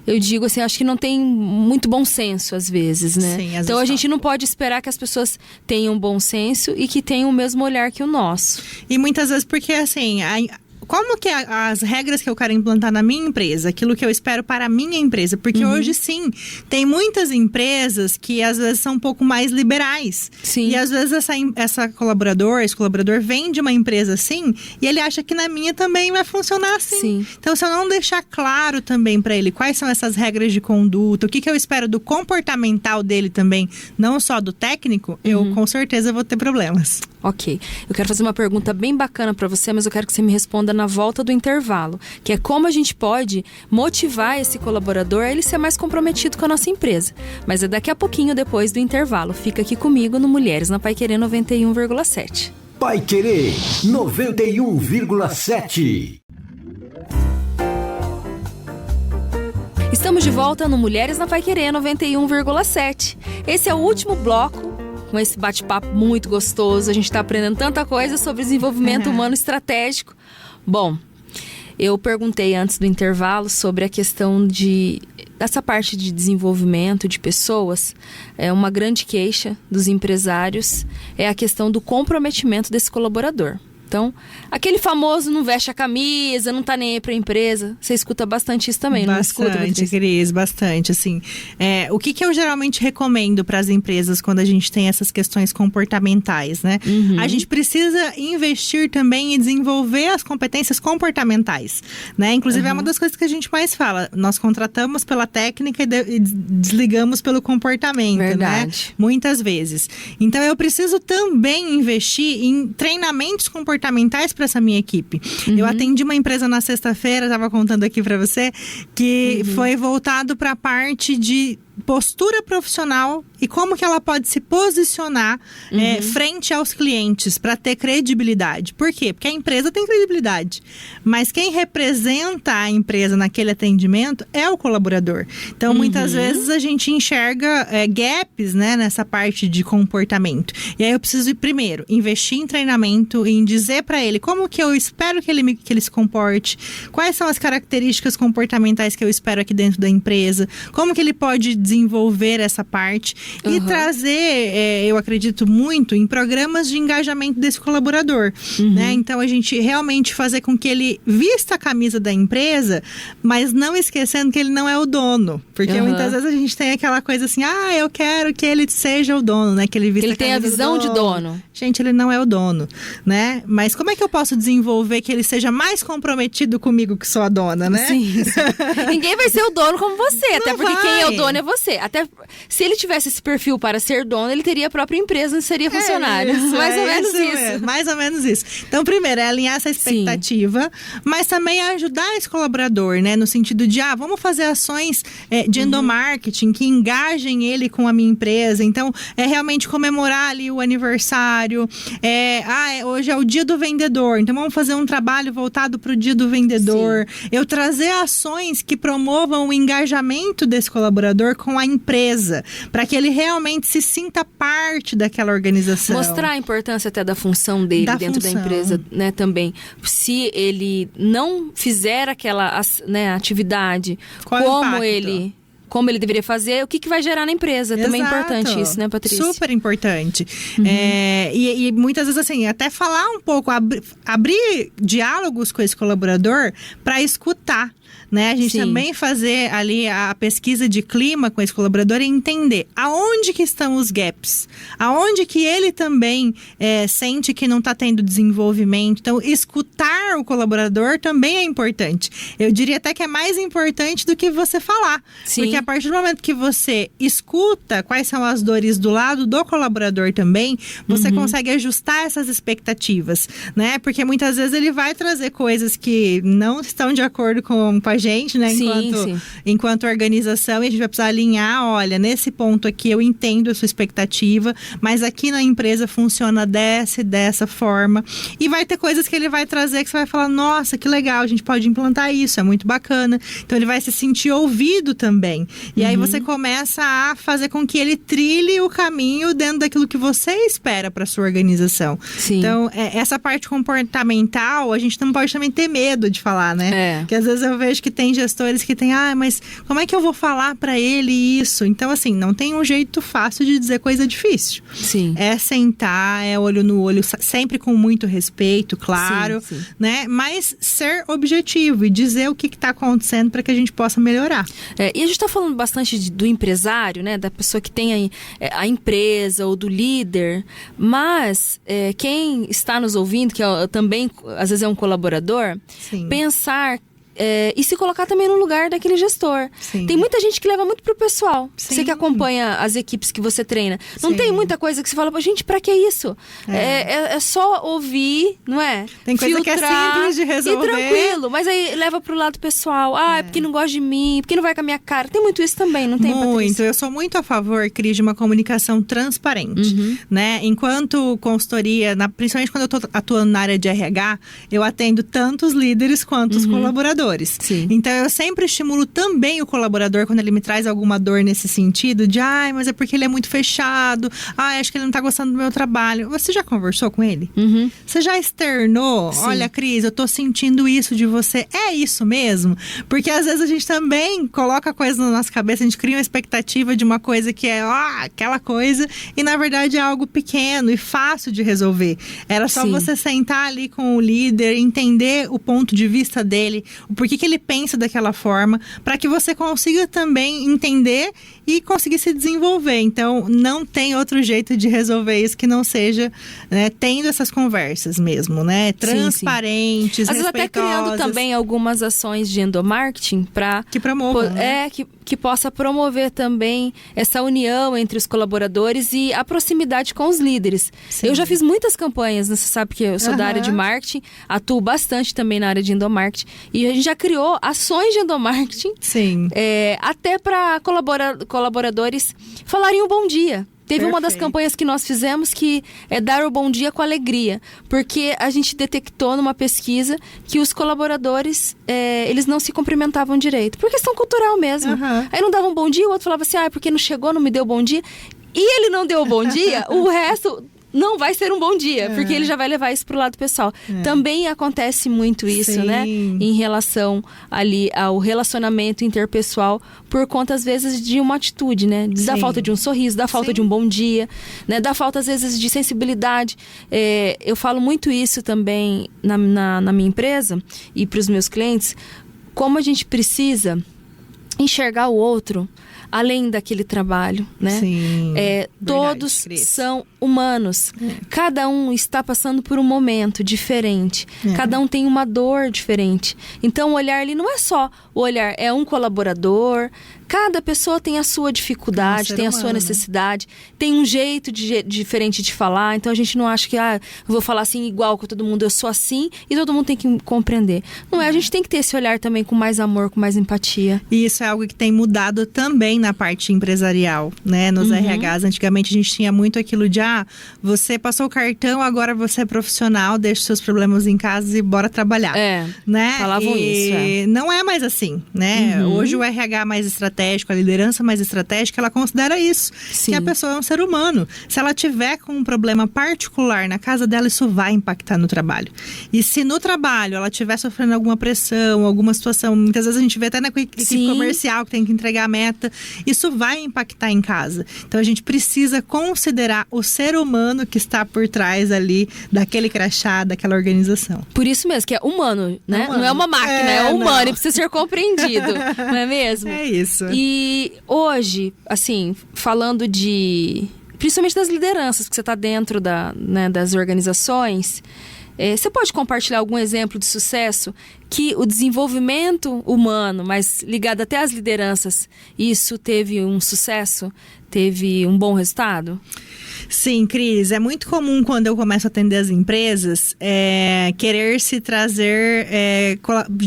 eu digo assim, acho que não tem muito bom senso às vezes, né? Sim, então a gente não pode esperar que as pessoas tenham bom senso e que tenham o mesmo olhar que o nosso. E muitas vezes porque assim... Como que as regras que eu quero implantar na minha empresa, aquilo que eu espero para a minha empresa? Porque hoje, sim, tem muitas empresas que às vezes são um pouco mais liberais. Sim. E às vezes esse colaborador vem de uma empresa assim e ele acha que na minha também vai funcionar assim. Sim. Então, se eu não deixar claro também para ele quais são essas regras de conduta, o que eu espero do comportamental dele também, não só do técnico, eu com certeza vou ter problemas. Ok. Eu quero fazer uma pergunta bem bacana para você, mas eu quero que você me responda na volta do intervalo, que é como a gente pode motivar esse colaborador a ele ser mais comprometido com a nossa empresa. Mas é daqui a pouquinho depois do intervalo. Fica aqui comigo no Mulheres na Paiquerê 91,7. Paiquerê 91,7. Estamos de volta no Mulheres na Paiquerê 91,7. Esse é o último bloco com esse bate-papo muito gostoso. A gente está aprendendo tanta coisa sobre desenvolvimento humano estratégico. Bom, eu perguntei antes do intervalo sobre a questão dessa parte de desenvolvimento de pessoas. É uma grande queixa dos empresários, é a questão do comprometimento desse colaborador. Então, aquele famoso não veste a camisa, não tá nem aí pra empresa. Você escuta bastante isso também, não escuta? Bastante, Cris, bastante, assim. O que eu geralmente recomendo para as empresas quando a gente tem essas questões comportamentais, né? A gente precisa investir também em desenvolver as competências comportamentais, né? Inclusive, é uma das coisas que a gente mais fala. Nós contratamos pela técnica e desligamos pelo comportamento, verdade, né? Muitas vezes. Então, eu preciso também investir em treinamentos comportamentais para essa minha equipe. Eu atendi uma empresa na sexta-feira, estava contando aqui para você, que foi voltado para a parte de postura profissional e como que ela pode se posicionar frente aos clientes para ter credibilidade. Por quê? Porque a empresa tem credibilidade, mas quem representa a empresa naquele atendimento é o colaborador. Então, muitas vezes a gente enxerga gaps, né, nessa parte de comportamento. E aí eu preciso, primeiro, investir em treinamento, em dizer para ele como que eu espero que ele se comporte, quais são as características comportamentais que eu espero aqui dentro da empresa, como que ele pode desenvolver essa parte e trazer, eu acredito muito, em programas de engajamento desse colaborador, né? Então, a gente realmente fazer com que ele vista a camisa da empresa, mas não esquecendo que ele não é o dono. Porque muitas vezes a gente tem aquela coisa assim, eu quero que ele seja o dono, né? Que ele vista ele tem a visão de dono. Gente, ele não é o dono, né? Mas como é que eu posso desenvolver que ele seja mais comprometido comigo que sou a dona, né? Sim. Ninguém vai ser o dono como você, até porque quem é o dono é você. você. Até se ele tivesse esse perfil para ser dono, ele teria a própria empresa e seria funcionário. Mais ou menos isso. Mais ou menos isso. Então, primeiro, é alinhar essa expectativa, mas também é ajudar esse colaborador, né? No sentido de, vamos fazer ações de endomarketing que engajem ele com a minha empresa. Então, é realmente comemorar ali o aniversário. Hoje é o dia do vendedor. Então, vamos fazer um trabalho voltado para o dia do vendedor. Sim. Eu trazer ações que promovam o engajamento desse colaborador com a empresa, para que ele realmente se sinta parte daquela organização. Mostrar a importância até da função dele dentro da empresa, né, também. Se ele não fizer aquela, né, atividade, como ele deveria fazer, o que vai gerar na empresa. Exato. Também é importante isso, né, Patrícia? Super importante. E muitas vezes, assim, até falar um pouco, abrir diálogos com esse colaborador para escutar. Né? A gente também fazer ali a pesquisa de clima com esse colaborador e entender aonde que estão os gaps, aonde que ele também sente que não está tendo desenvolvimento. Então, escutar o colaborador também é importante. Eu diria até que é mais importante do que você falar. Sim. Porque a partir do momento que você escuta quais são as dores do lado do colaborador também, você consegue ajustar essas expectativas, né? Porque muitas vezes ele vai trazer coisas que não estão de acordo com a gente, né? Enquanto organização, e a gente vai precisar alinhar, olha, nesse ponto aqui eu entendo a sua expectativa, mas aqui na empresa funciona dessa forma. E vai ter coisas que ele vai trazer que você vai falar, nossa, que legal, a gente pode implantar isso, é muito bacana. Então ele vai se sentir ouvido também. E aí você começa a fazer com que ele trilhe o caminho dentro daquilo que você espera para sua organização. Sim. Então, essa parte comportamental, a gente não pode também ter medo de falar, né? Porque às vezes eu vejo que tem gestores que tem, mas como é que eu vou falar para ele isso? Então, assim, não tem um jeito fácil de dizer coisa difícil. Sim. É sentar, é olho no olho, sempre com muito respeito, claro, sim. né? Mas ser objetivo e dizer o que está acontecendo para que a gente possa melhorar. E a gente está falando bastante do empresário, né? Da pessoa que tem a empresa ou do líder, mas quem está nos ouvindo, que também às vezes é um colaborador, sim. Pensar e se colocar também no lugar daquele gestor. Sim. Tem muita gente que leva muito pro pessoal. Sim. Você que acompanha as equipes que você treina. Não Sim. tem muita coisa que você fala, gente, pra que isso? É só ouvir, não é? Tem coisa filtrar, que é simples de resolver. E tranquilo, mas aí leva pro lado pessoal. É porque não gosta de mim, porque não vai com a minha cara. Tem muito isso também, não tem, Muito. Patrícia? Eu sou muito a favor, Cris, de uma comunicação transparente. Né? Enquanto consultoria, principalmente quando eu tô atuando na área de RH, eu atendo tanto os líderes quanto os colaboradores. Sim. Então, eu sempre estimulo também o colaborador quando ele me traz alguma dor nesse sentido de, mas é porque ele é muito fechado, acho que ele não tá gostando do meu trabalho. Você já conversou com ele? Você já externou? Sim. Olha, Cris, eu tô sentindo isso de você. É isso mesmo? Porque às vezes a gente também coloca coisa na nossa cabeça, a gente cria uma expectativa de uma coisa que é, aquela coisa, e na verdade é algo pequeno e fácil de resolver. Era só Sim. você sentar ali com o líder, entender o ponto de vista dele, o porquê que ele pensa daquela forma, para que você consiga também entender e conseguir se desenvolver. Então, não tem outro jeito de resolver isso que não seja, né, tendo essas conversas mesmo, né? Transparentes, às vezes até criando também algumas ações de endomarketing para que promovam, né? que possa promover também essa união entre os colaboradores e a proximidade com os líderes. Sim. Eu já fiz muitas campanhas, né? Você sabe que eu sou da área de marketing, atuo bastante também na área de endomarketing, e a gente já criou ações de endomarketing. Sim. Até para colaboradores falarem um bom dia. Teve uma das campanhas que nós fizemos que é dar o bom dia com alegria, porque a gente detectou numa pesquisa que os colaboradores, eles não se cumprimentavam direito, por questão cultural mesmo. Aí não davam um bom dia, o outro falava assim, porque não chegou, não me deu bom dia, e ele não deu o bom dia, o resto não vai ser um bom dia, porque ele já vai levar isso pro lado pessoal. Também acontece muito isso, Sim. né? Em relação ali ao relacionamento interpessoal, por conta, às vezes, de uma atitude, né? Da Sim. falta de um sorriso, da falta Sim. de um bom dia, né? Da falta, às vezes, de sensibilidade. Eu falo muito isso também na minha empresa e pros meus clientes, como a gente precisa enxergar o outro além daquele trabalho, né? Sim, todos são humanos. Cada um está passando por um momento diferente. Cada um tem uma dor diferente. Então, o olhar ali não é só o olhar, é um colaborador. Cada pessoa tem a sua dificuldade, tem a sua necessidade, tem um jeito diferente de falar. Então a gente não acha que eu vou falar assim igual com todo mundo, eu sou assim e todo mundo tem que compreender. Não é, a gente tem que ter esse olhar também com mais amor, com mais empatia. E isso é algo que tem mudado também na parte empresarial, né? Nos RHs, antigamente a gente tinha muito aquilo de você passou o cartão, agora você é profissional, deixa os seus problemas em casa e bora trabalhar. Né? Falavam isso. Não é mais assim, né? Hoje o RH mais estratégico, a liderança mais estratégica, ela considera isso. Sim. Que a pessoa é um ser humano. Se ela tiver com um problema particular na casa dela, isso vai impactar no trabalho. E se no trabalho ela estiver sofrendo alguma pressão, alguma situação, muitas vezes a gente vê até na equipe comercial que tem que entregar a meta, isso vai impactar em casa. Então a gente precisa considerar o ser humano que está por trás ali daquele crachá, daquela organização. Por isso mesmo, que é humano, né? Não é uma máquina, é humano e precisa ser compreendido, não é mesmo? É isso. E hoje, assim, falando principalmente das lideranças, porque você está dentro das organizações, você pode compartilhar algum exemplo de sucesso que o desenvolvimento humano, mas ligado até às lideranças, isso teve um sucesso? Teve um bom resultado? Sim, Cris, é muito comum quando eu começo a atender as empresas querer se trazer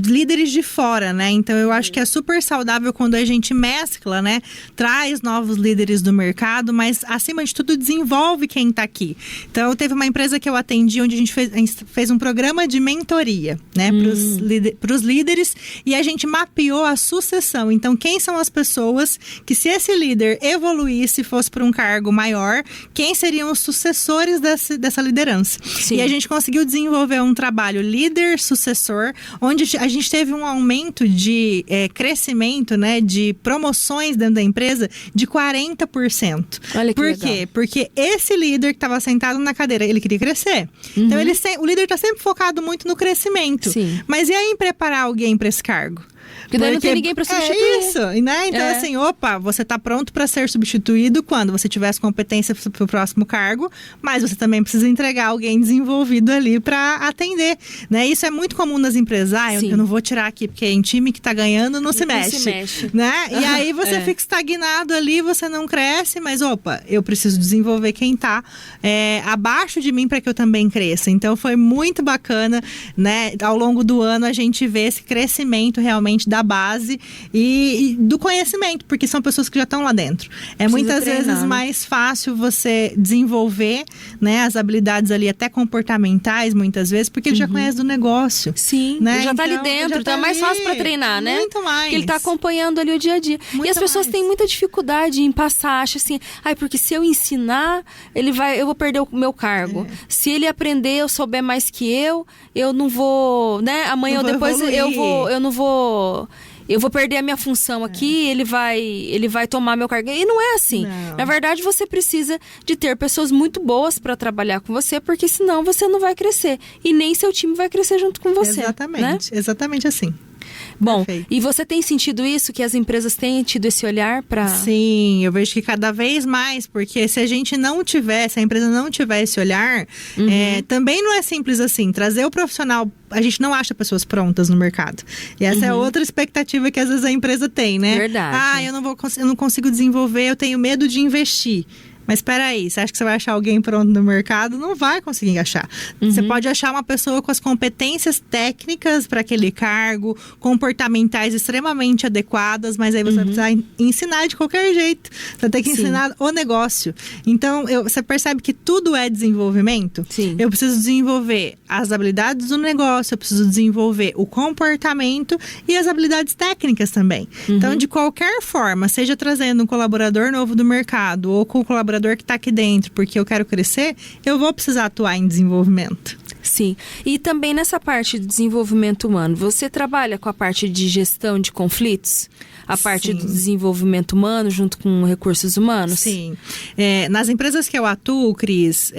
líderes de fora, né? Então eu acho que é super saudável quando a gente mescla, né? Traz novos líderes do mercado, mas acima de tudo desenvolve quem está aqui. Então teve uma empresa que eu atendi onde a gente fez um programa de mentoria, né? Para os líderes, e a gente mapeou a sucessão. Então quem são as pessoas que, se esse líder evoluísse, fosse para um cargo maior, quem seriam os sucessores dessa liderança. Sim. E a gente conseguiu desenvolver um trabalho líder-sucessor, onde a gente teve um aumento de crescimento, né, de promoções dentro da empresa de 40%. Olha que Por legal. quê? Porque esse líder que estava sentado na cadeira, ele queria crescer. Então o líder está sempre focado muito no crescimento. Sim. Mas e aí em preparar alguém para esse cargo? Porque daí não tem ninguém para substituir. É isso, né? Então assim, você está pronto para ser substituído quando você tiver as competências para o próximo cargo, mas você também precisa entregar alguém desenvolvido ali para atender, né? Isso é muito comum nas empresas. Eu não vou tirar aqui, porque em time que está ganhando não se mexe. Né? E aí você fica estagnado ali, você não cresce, mas eu preciso desenvolver quem está abaixo de mim para que eu também cresça. Então foi muito bacana, né? Ao longo do ano a gente vê esse crescimento realmente da base e do conhecimento, porque são pessoas que já estão lá dentro. Muitas vezes mais fácil você desenvolver, né, as habilidades ali até comportamentais, muitas vezes, porque ele já conhece do negócio. Sim, né? ele já tá então, ali dentro, então é mais fácil para treinar, né? Muito mais. Porque ele tá acompanhando ali o dia a dia. Muito e as pessoas mais. têm muita dificuldade em passar, acha assim, porque se eu ensinar, eu vou perder o meu cargo. Se ele aprender, eu souber mais que eu não vou, né? Amanhã ou depois eu vou perder a minha função aqui, ele vai tomar meu cargo. E não é assim. Não. Na verdade, você precisa de ter pessoas muito boas para trabalhar com você, porque senão você não vai crescer. E nem seu time vai crescer junto com você. Exatamente, né? Exatamente assim. Bom, Perfeito. E você tem sentido isso, que as empresas têm tido esse olhar para... Sim, eu vejo que cada vez mais, porque se a empresa não tiver esse olhar, também não é simples assim. Trazer o profissional, a gente não acha pessoas prontas no mercado. E essa é outra expectativa que às vezes a empresa tem, né? Verdade. Eu não consigo desenvolver, eu tenho medo de investir. Mas espera aí, você acha que você vai achar alguém pronto no mercado? Não vai conseguir achar. Você pode achar uma pessoa com as competências técnicas para aquele cargo, comportamentais extremamente adequadas, mas aí você vai precisar ensinar de qualquer jeito. Você vai ter que ensinar o negócio. Então, você percebe que tudo é desenvolvimento? Sim. Eu preciso desenvolver as habilidades do negócio, eu preciso desenvolver o comportamento e as habilidades técnicas também. Então, de qualquer forma, seja trazendo um colaborador novo do mercado ou com o colaborador que está aqui dentro, porque eu quero crescer, eu vou precisar atuar em desenvolvimento. Sim. E também nessa parte de desenvolvimento humano, você trabalha com a parte de gestão de conflitos? A parte do desenvolvimento humano junto com recursos humanos? Sim. Nas empresas que eu atuo, Cris,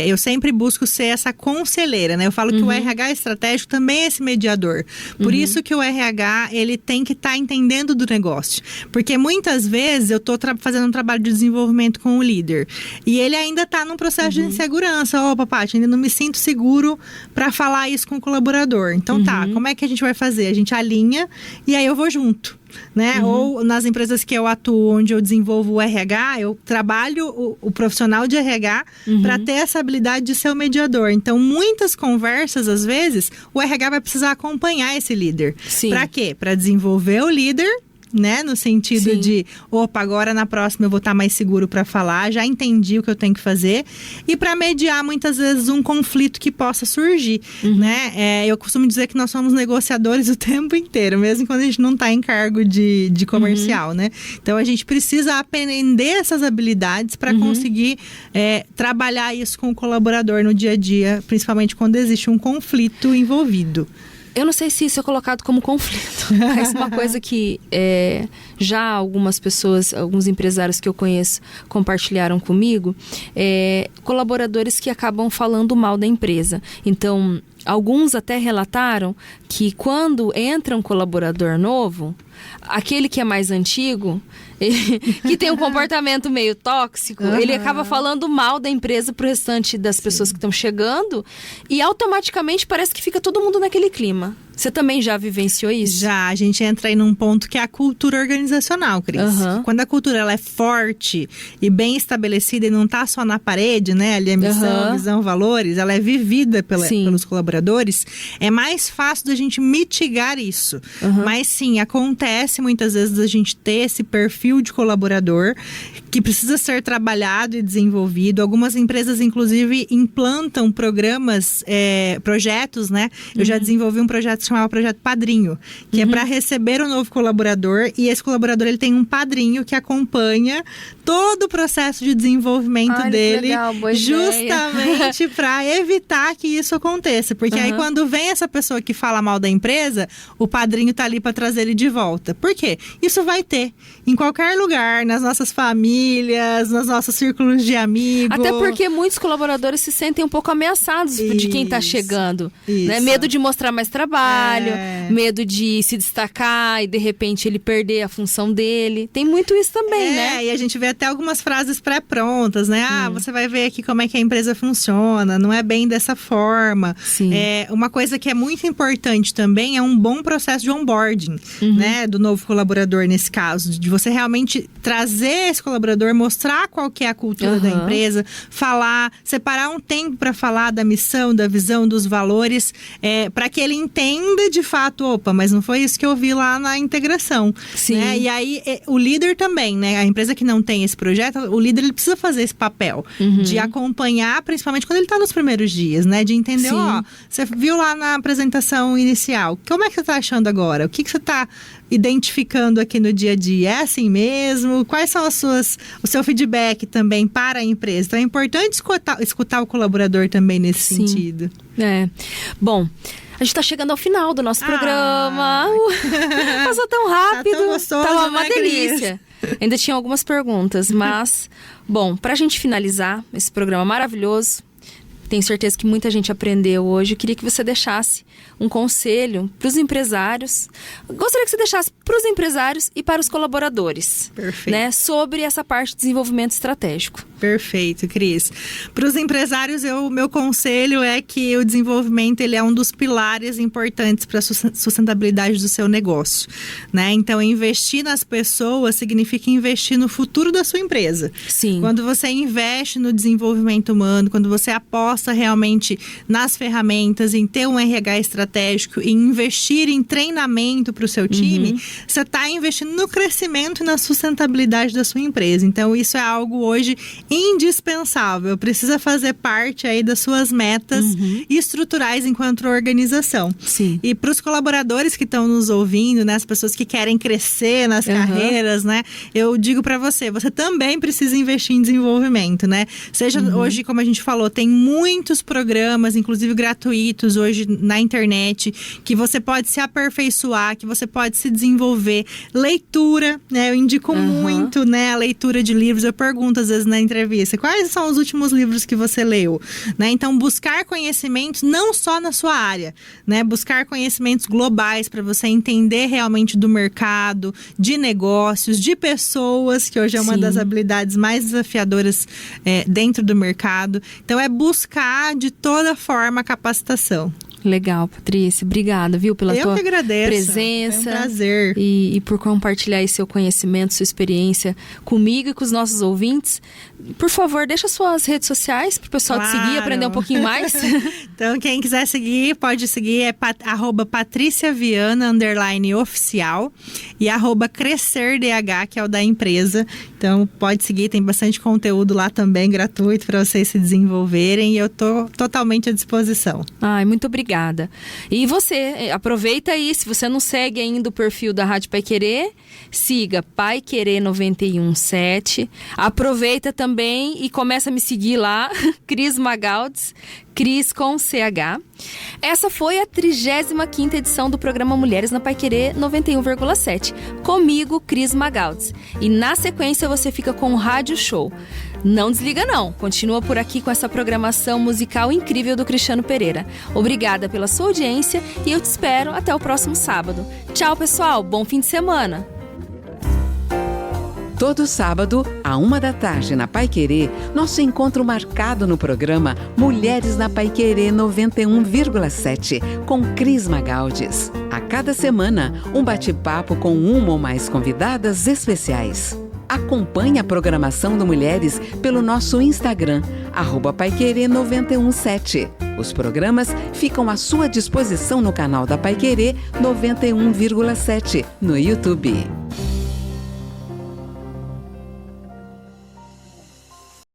eu sempre busco ser essa conselheira, né? Eu falo que o RH estratégico também é esse mediador. Por isso que o RH, ele tem que estar entendendo do negócio. Porque muitas vezes eu estou fazendo um trabalho de desenvolvimento com o líder e ele ainda está num processo de insegurança. Paty, ainda não me sinto seguro para falar isso com o colaborador. Então como é que a gente vai fazer? A gente alinha e aí eu vou junto. né? Ou nas empresas que eu atuo, onde eu desenvolvo o RH, eu trabalho o profissional de RH para ter essa habilidade de ser o mediador. Então, muitas conversas, às vezes, o RH vai precisar acompanhar esse líder. Para quê? Para desenvolver o líder, né? No sentido de, opa, agora na próxima eu vou estar mais seguro para falar, já entendi o que eu tenho que fazer. E para mediar, muitas vezes, um conflito que possa surgir, né? Eu costumo dizer que nós somos negociadores o tempo inteiro, mesmo quando a gente não está em cargo de comercial, né? Então, a gente precisa aprender essas habilidades para conseguir trabalhar isso com o colaborador no dia a dia, principalmente quando existe um conflito envolvido. Eu não sei se isso é colocado como conflito, mas uma coisa que já algumas pessoas, alguns empresários que eu conheço compartilharam comigo, colaboradores que acabam falando mal da empresa. Então, alguns até relataram que quando entra um colaborador novo, aquele que é mais antigo, que tem um comportamento meio tóxico, ele acaba falando mal da empresa pro restante das pessoas que estão chegando e automaticamente parece que fica todo mundo naquele clima. Você também já vivenciou isso? Já, a gente entra aí num ponto que é a cultura organizacional, Cris. Quando a cultura ela é forte e bem estabelecida e não tá só na parede, né? Ali a missão, visão, valores, ela é vivida pelos colaboradores, é mais fácil da gente mitigar isso. Mas sim, acontece muitas vezes da gente ter esse perfil de colaborador que precisa ser trabalhado e desenvolvido. Algumas empresas, inclusive, implantam programas, projetos, né? Eu já desenvolvi um projeto que se chamava Projeto Padrinho, que é para receber um novo colaborador, e esse colaborador ele tem um padrinho que acompanha todo o processo de desenvolvimento dele, legal, justamente para evitar que isso aconteça. Porque aí quando vem essa pessoa que fala mal da empresa, o padrinho tá ali para trazer ele de volta. Por quê? Isso vai ter em qualquer lugar, nas nossas famílias, nos nossos círculos de amigos. Até porque muitos colaboradores se sentem um pouco ameaçados de quem tá chegando. Né? Medo de mostrar mais trabalho, medo de se destacar e de repente ele perder a função dele. Tem muito isso também, né? E a gente vê até algumas frases pré-prontas, né? Você vai ver aqui como é que a empresa funciona, não é bem dessa forma. Uma coisa que é muito importante também é um bom processo de onboarding, né? Do novo colaborador, nesse caso, de você realmente trazer esse colaborador, mostrar qual que é a cultura da empresa, falar, separar um tempo para falar da missão, da visão, dos valores, para que ele entenda de fato, opa, mas não foi isso que eu vi lá na integração. Né? E aí, o líder também, né? A empresa que não tem esse projeto, o líder ele precisa fazer esse papel de acompanhar, principalmente quando ele está nos primeiros dias, né? De entender, você viu lá na apresentação inicial, como é que você está achando agora? O que você está identificando aqui no dia a dia? É assim mesmo? Quais são o seu feedback também para a empresa? Então é importante escutar o colaborador também nesse sentido. Bom, a gente está chegando ao final do nosso programa. Passou tão rápido. Tá tão gostoso, tá uma né, delícia. Ainda tinha algumas perguntas, mas... Bom, pra gente finalizar esse programa maravilhoso, tenho certeza que muita gente aprendeu hoje. Eu queria que você deixasse um conselho para os empresários. Gostaria que você deixasse para os empresários e para os colaboradores. Perfeito. Né, sobre essa parte de desenvolvimento estratégico. Perfeito, Cris. Para os empresários, meu conselho é que o desenvolvimento ele é um dos pilares importantes para a sustentabilidade do seu negócio. Né? Então, investir nas pessoas significa investir no futuro da sua empresa. Sim. Quando você investe no desenvolvimento humano, quando você aposta realmente nas ferramentas, em ter um RH estratégico, em investir em treinamento para o seu time, você está investindo no crescimento e na sustentabilidade da sua empresa. Então, isso é algo hoje indispensável. Precisa fazer parte aí das suas metas estruturais enquanto organização. Sim. E para os colaboradores que estão nos ouvindo, né, as pessoas que querem crescer nas carreiras, né, eu digo para você também precisa investir em desenvolvimento, né? Seja hoje, como a gente falou, tem muitos programas, inclusive gratuitos hoje na internet, que você pode se aperfeiçoar, que você pode se desenvolver. Leitura, né? Eu indico muito, né, a leitura de livros. Eu pergunto às vezes na entrevista, quais são os últimos livros que você leu? Né? Então, buscar conhecimentos não só na sua área, né? Buscar conhecimentos globais para você entender realmente do mercado, de negócios, de pessoas, que hoje é uma das habilidades mais desafiadoras dentro do mercado. Então, é buscar de toda forma a capacitação. Legal, Patrícia. Obrigada, viu, pela tua que agradeço. presença. É um prazer. E por compartilhar aí seu conhecimento, sua experiência comigo e com os nossos ouvintes. Por favor, deixa suas redes sociais para o pessoal te seguir, aprender um pouquinho mais. Então, quem quiser seguir, pode seguir, é @patriciaviana_oficial e @crescerdh, que é o da empresa. Então, pode seguir, tem bastante conteúdo lá também, gratuito, para vocês se desenvolverem, e eu tô totalmente à disposição. Ai, muito obrigada. E você, aproveita aí, se você não segue ainda o perfil da Rádio Pai Querer, siga Pai Querer 917. Aproveita também e começa a me seguir lá, Cris Magaldi, Cris com CH. Essa foi a 35ª edição do programa Mulheres na Pai Querer 91,7. Comigo, Cris Magaldi. E na sequência você fica com o Rádio Show. Não desliga não, continua por aqui com essa programação musical incrível do Cristiano Pereira. Obrigada pela sua audiência e eu te espero até o próximo sábado. Tchau, pessoal, bom fim de semana! Todo sábado, à 13h na Pai Querer, nosso encontro marcado no programa Mulheres na Pai Querer 91,7, com Cris Magaldi. A cada semana, um bate-papo com uma ou mais convidadas especiais. Acompanhe a programação do Mulheres pelo nosso Instagram, @paiquerer917. Os programas ficam à sua disposição no canal da Pai Querer 91,7, no YouTube.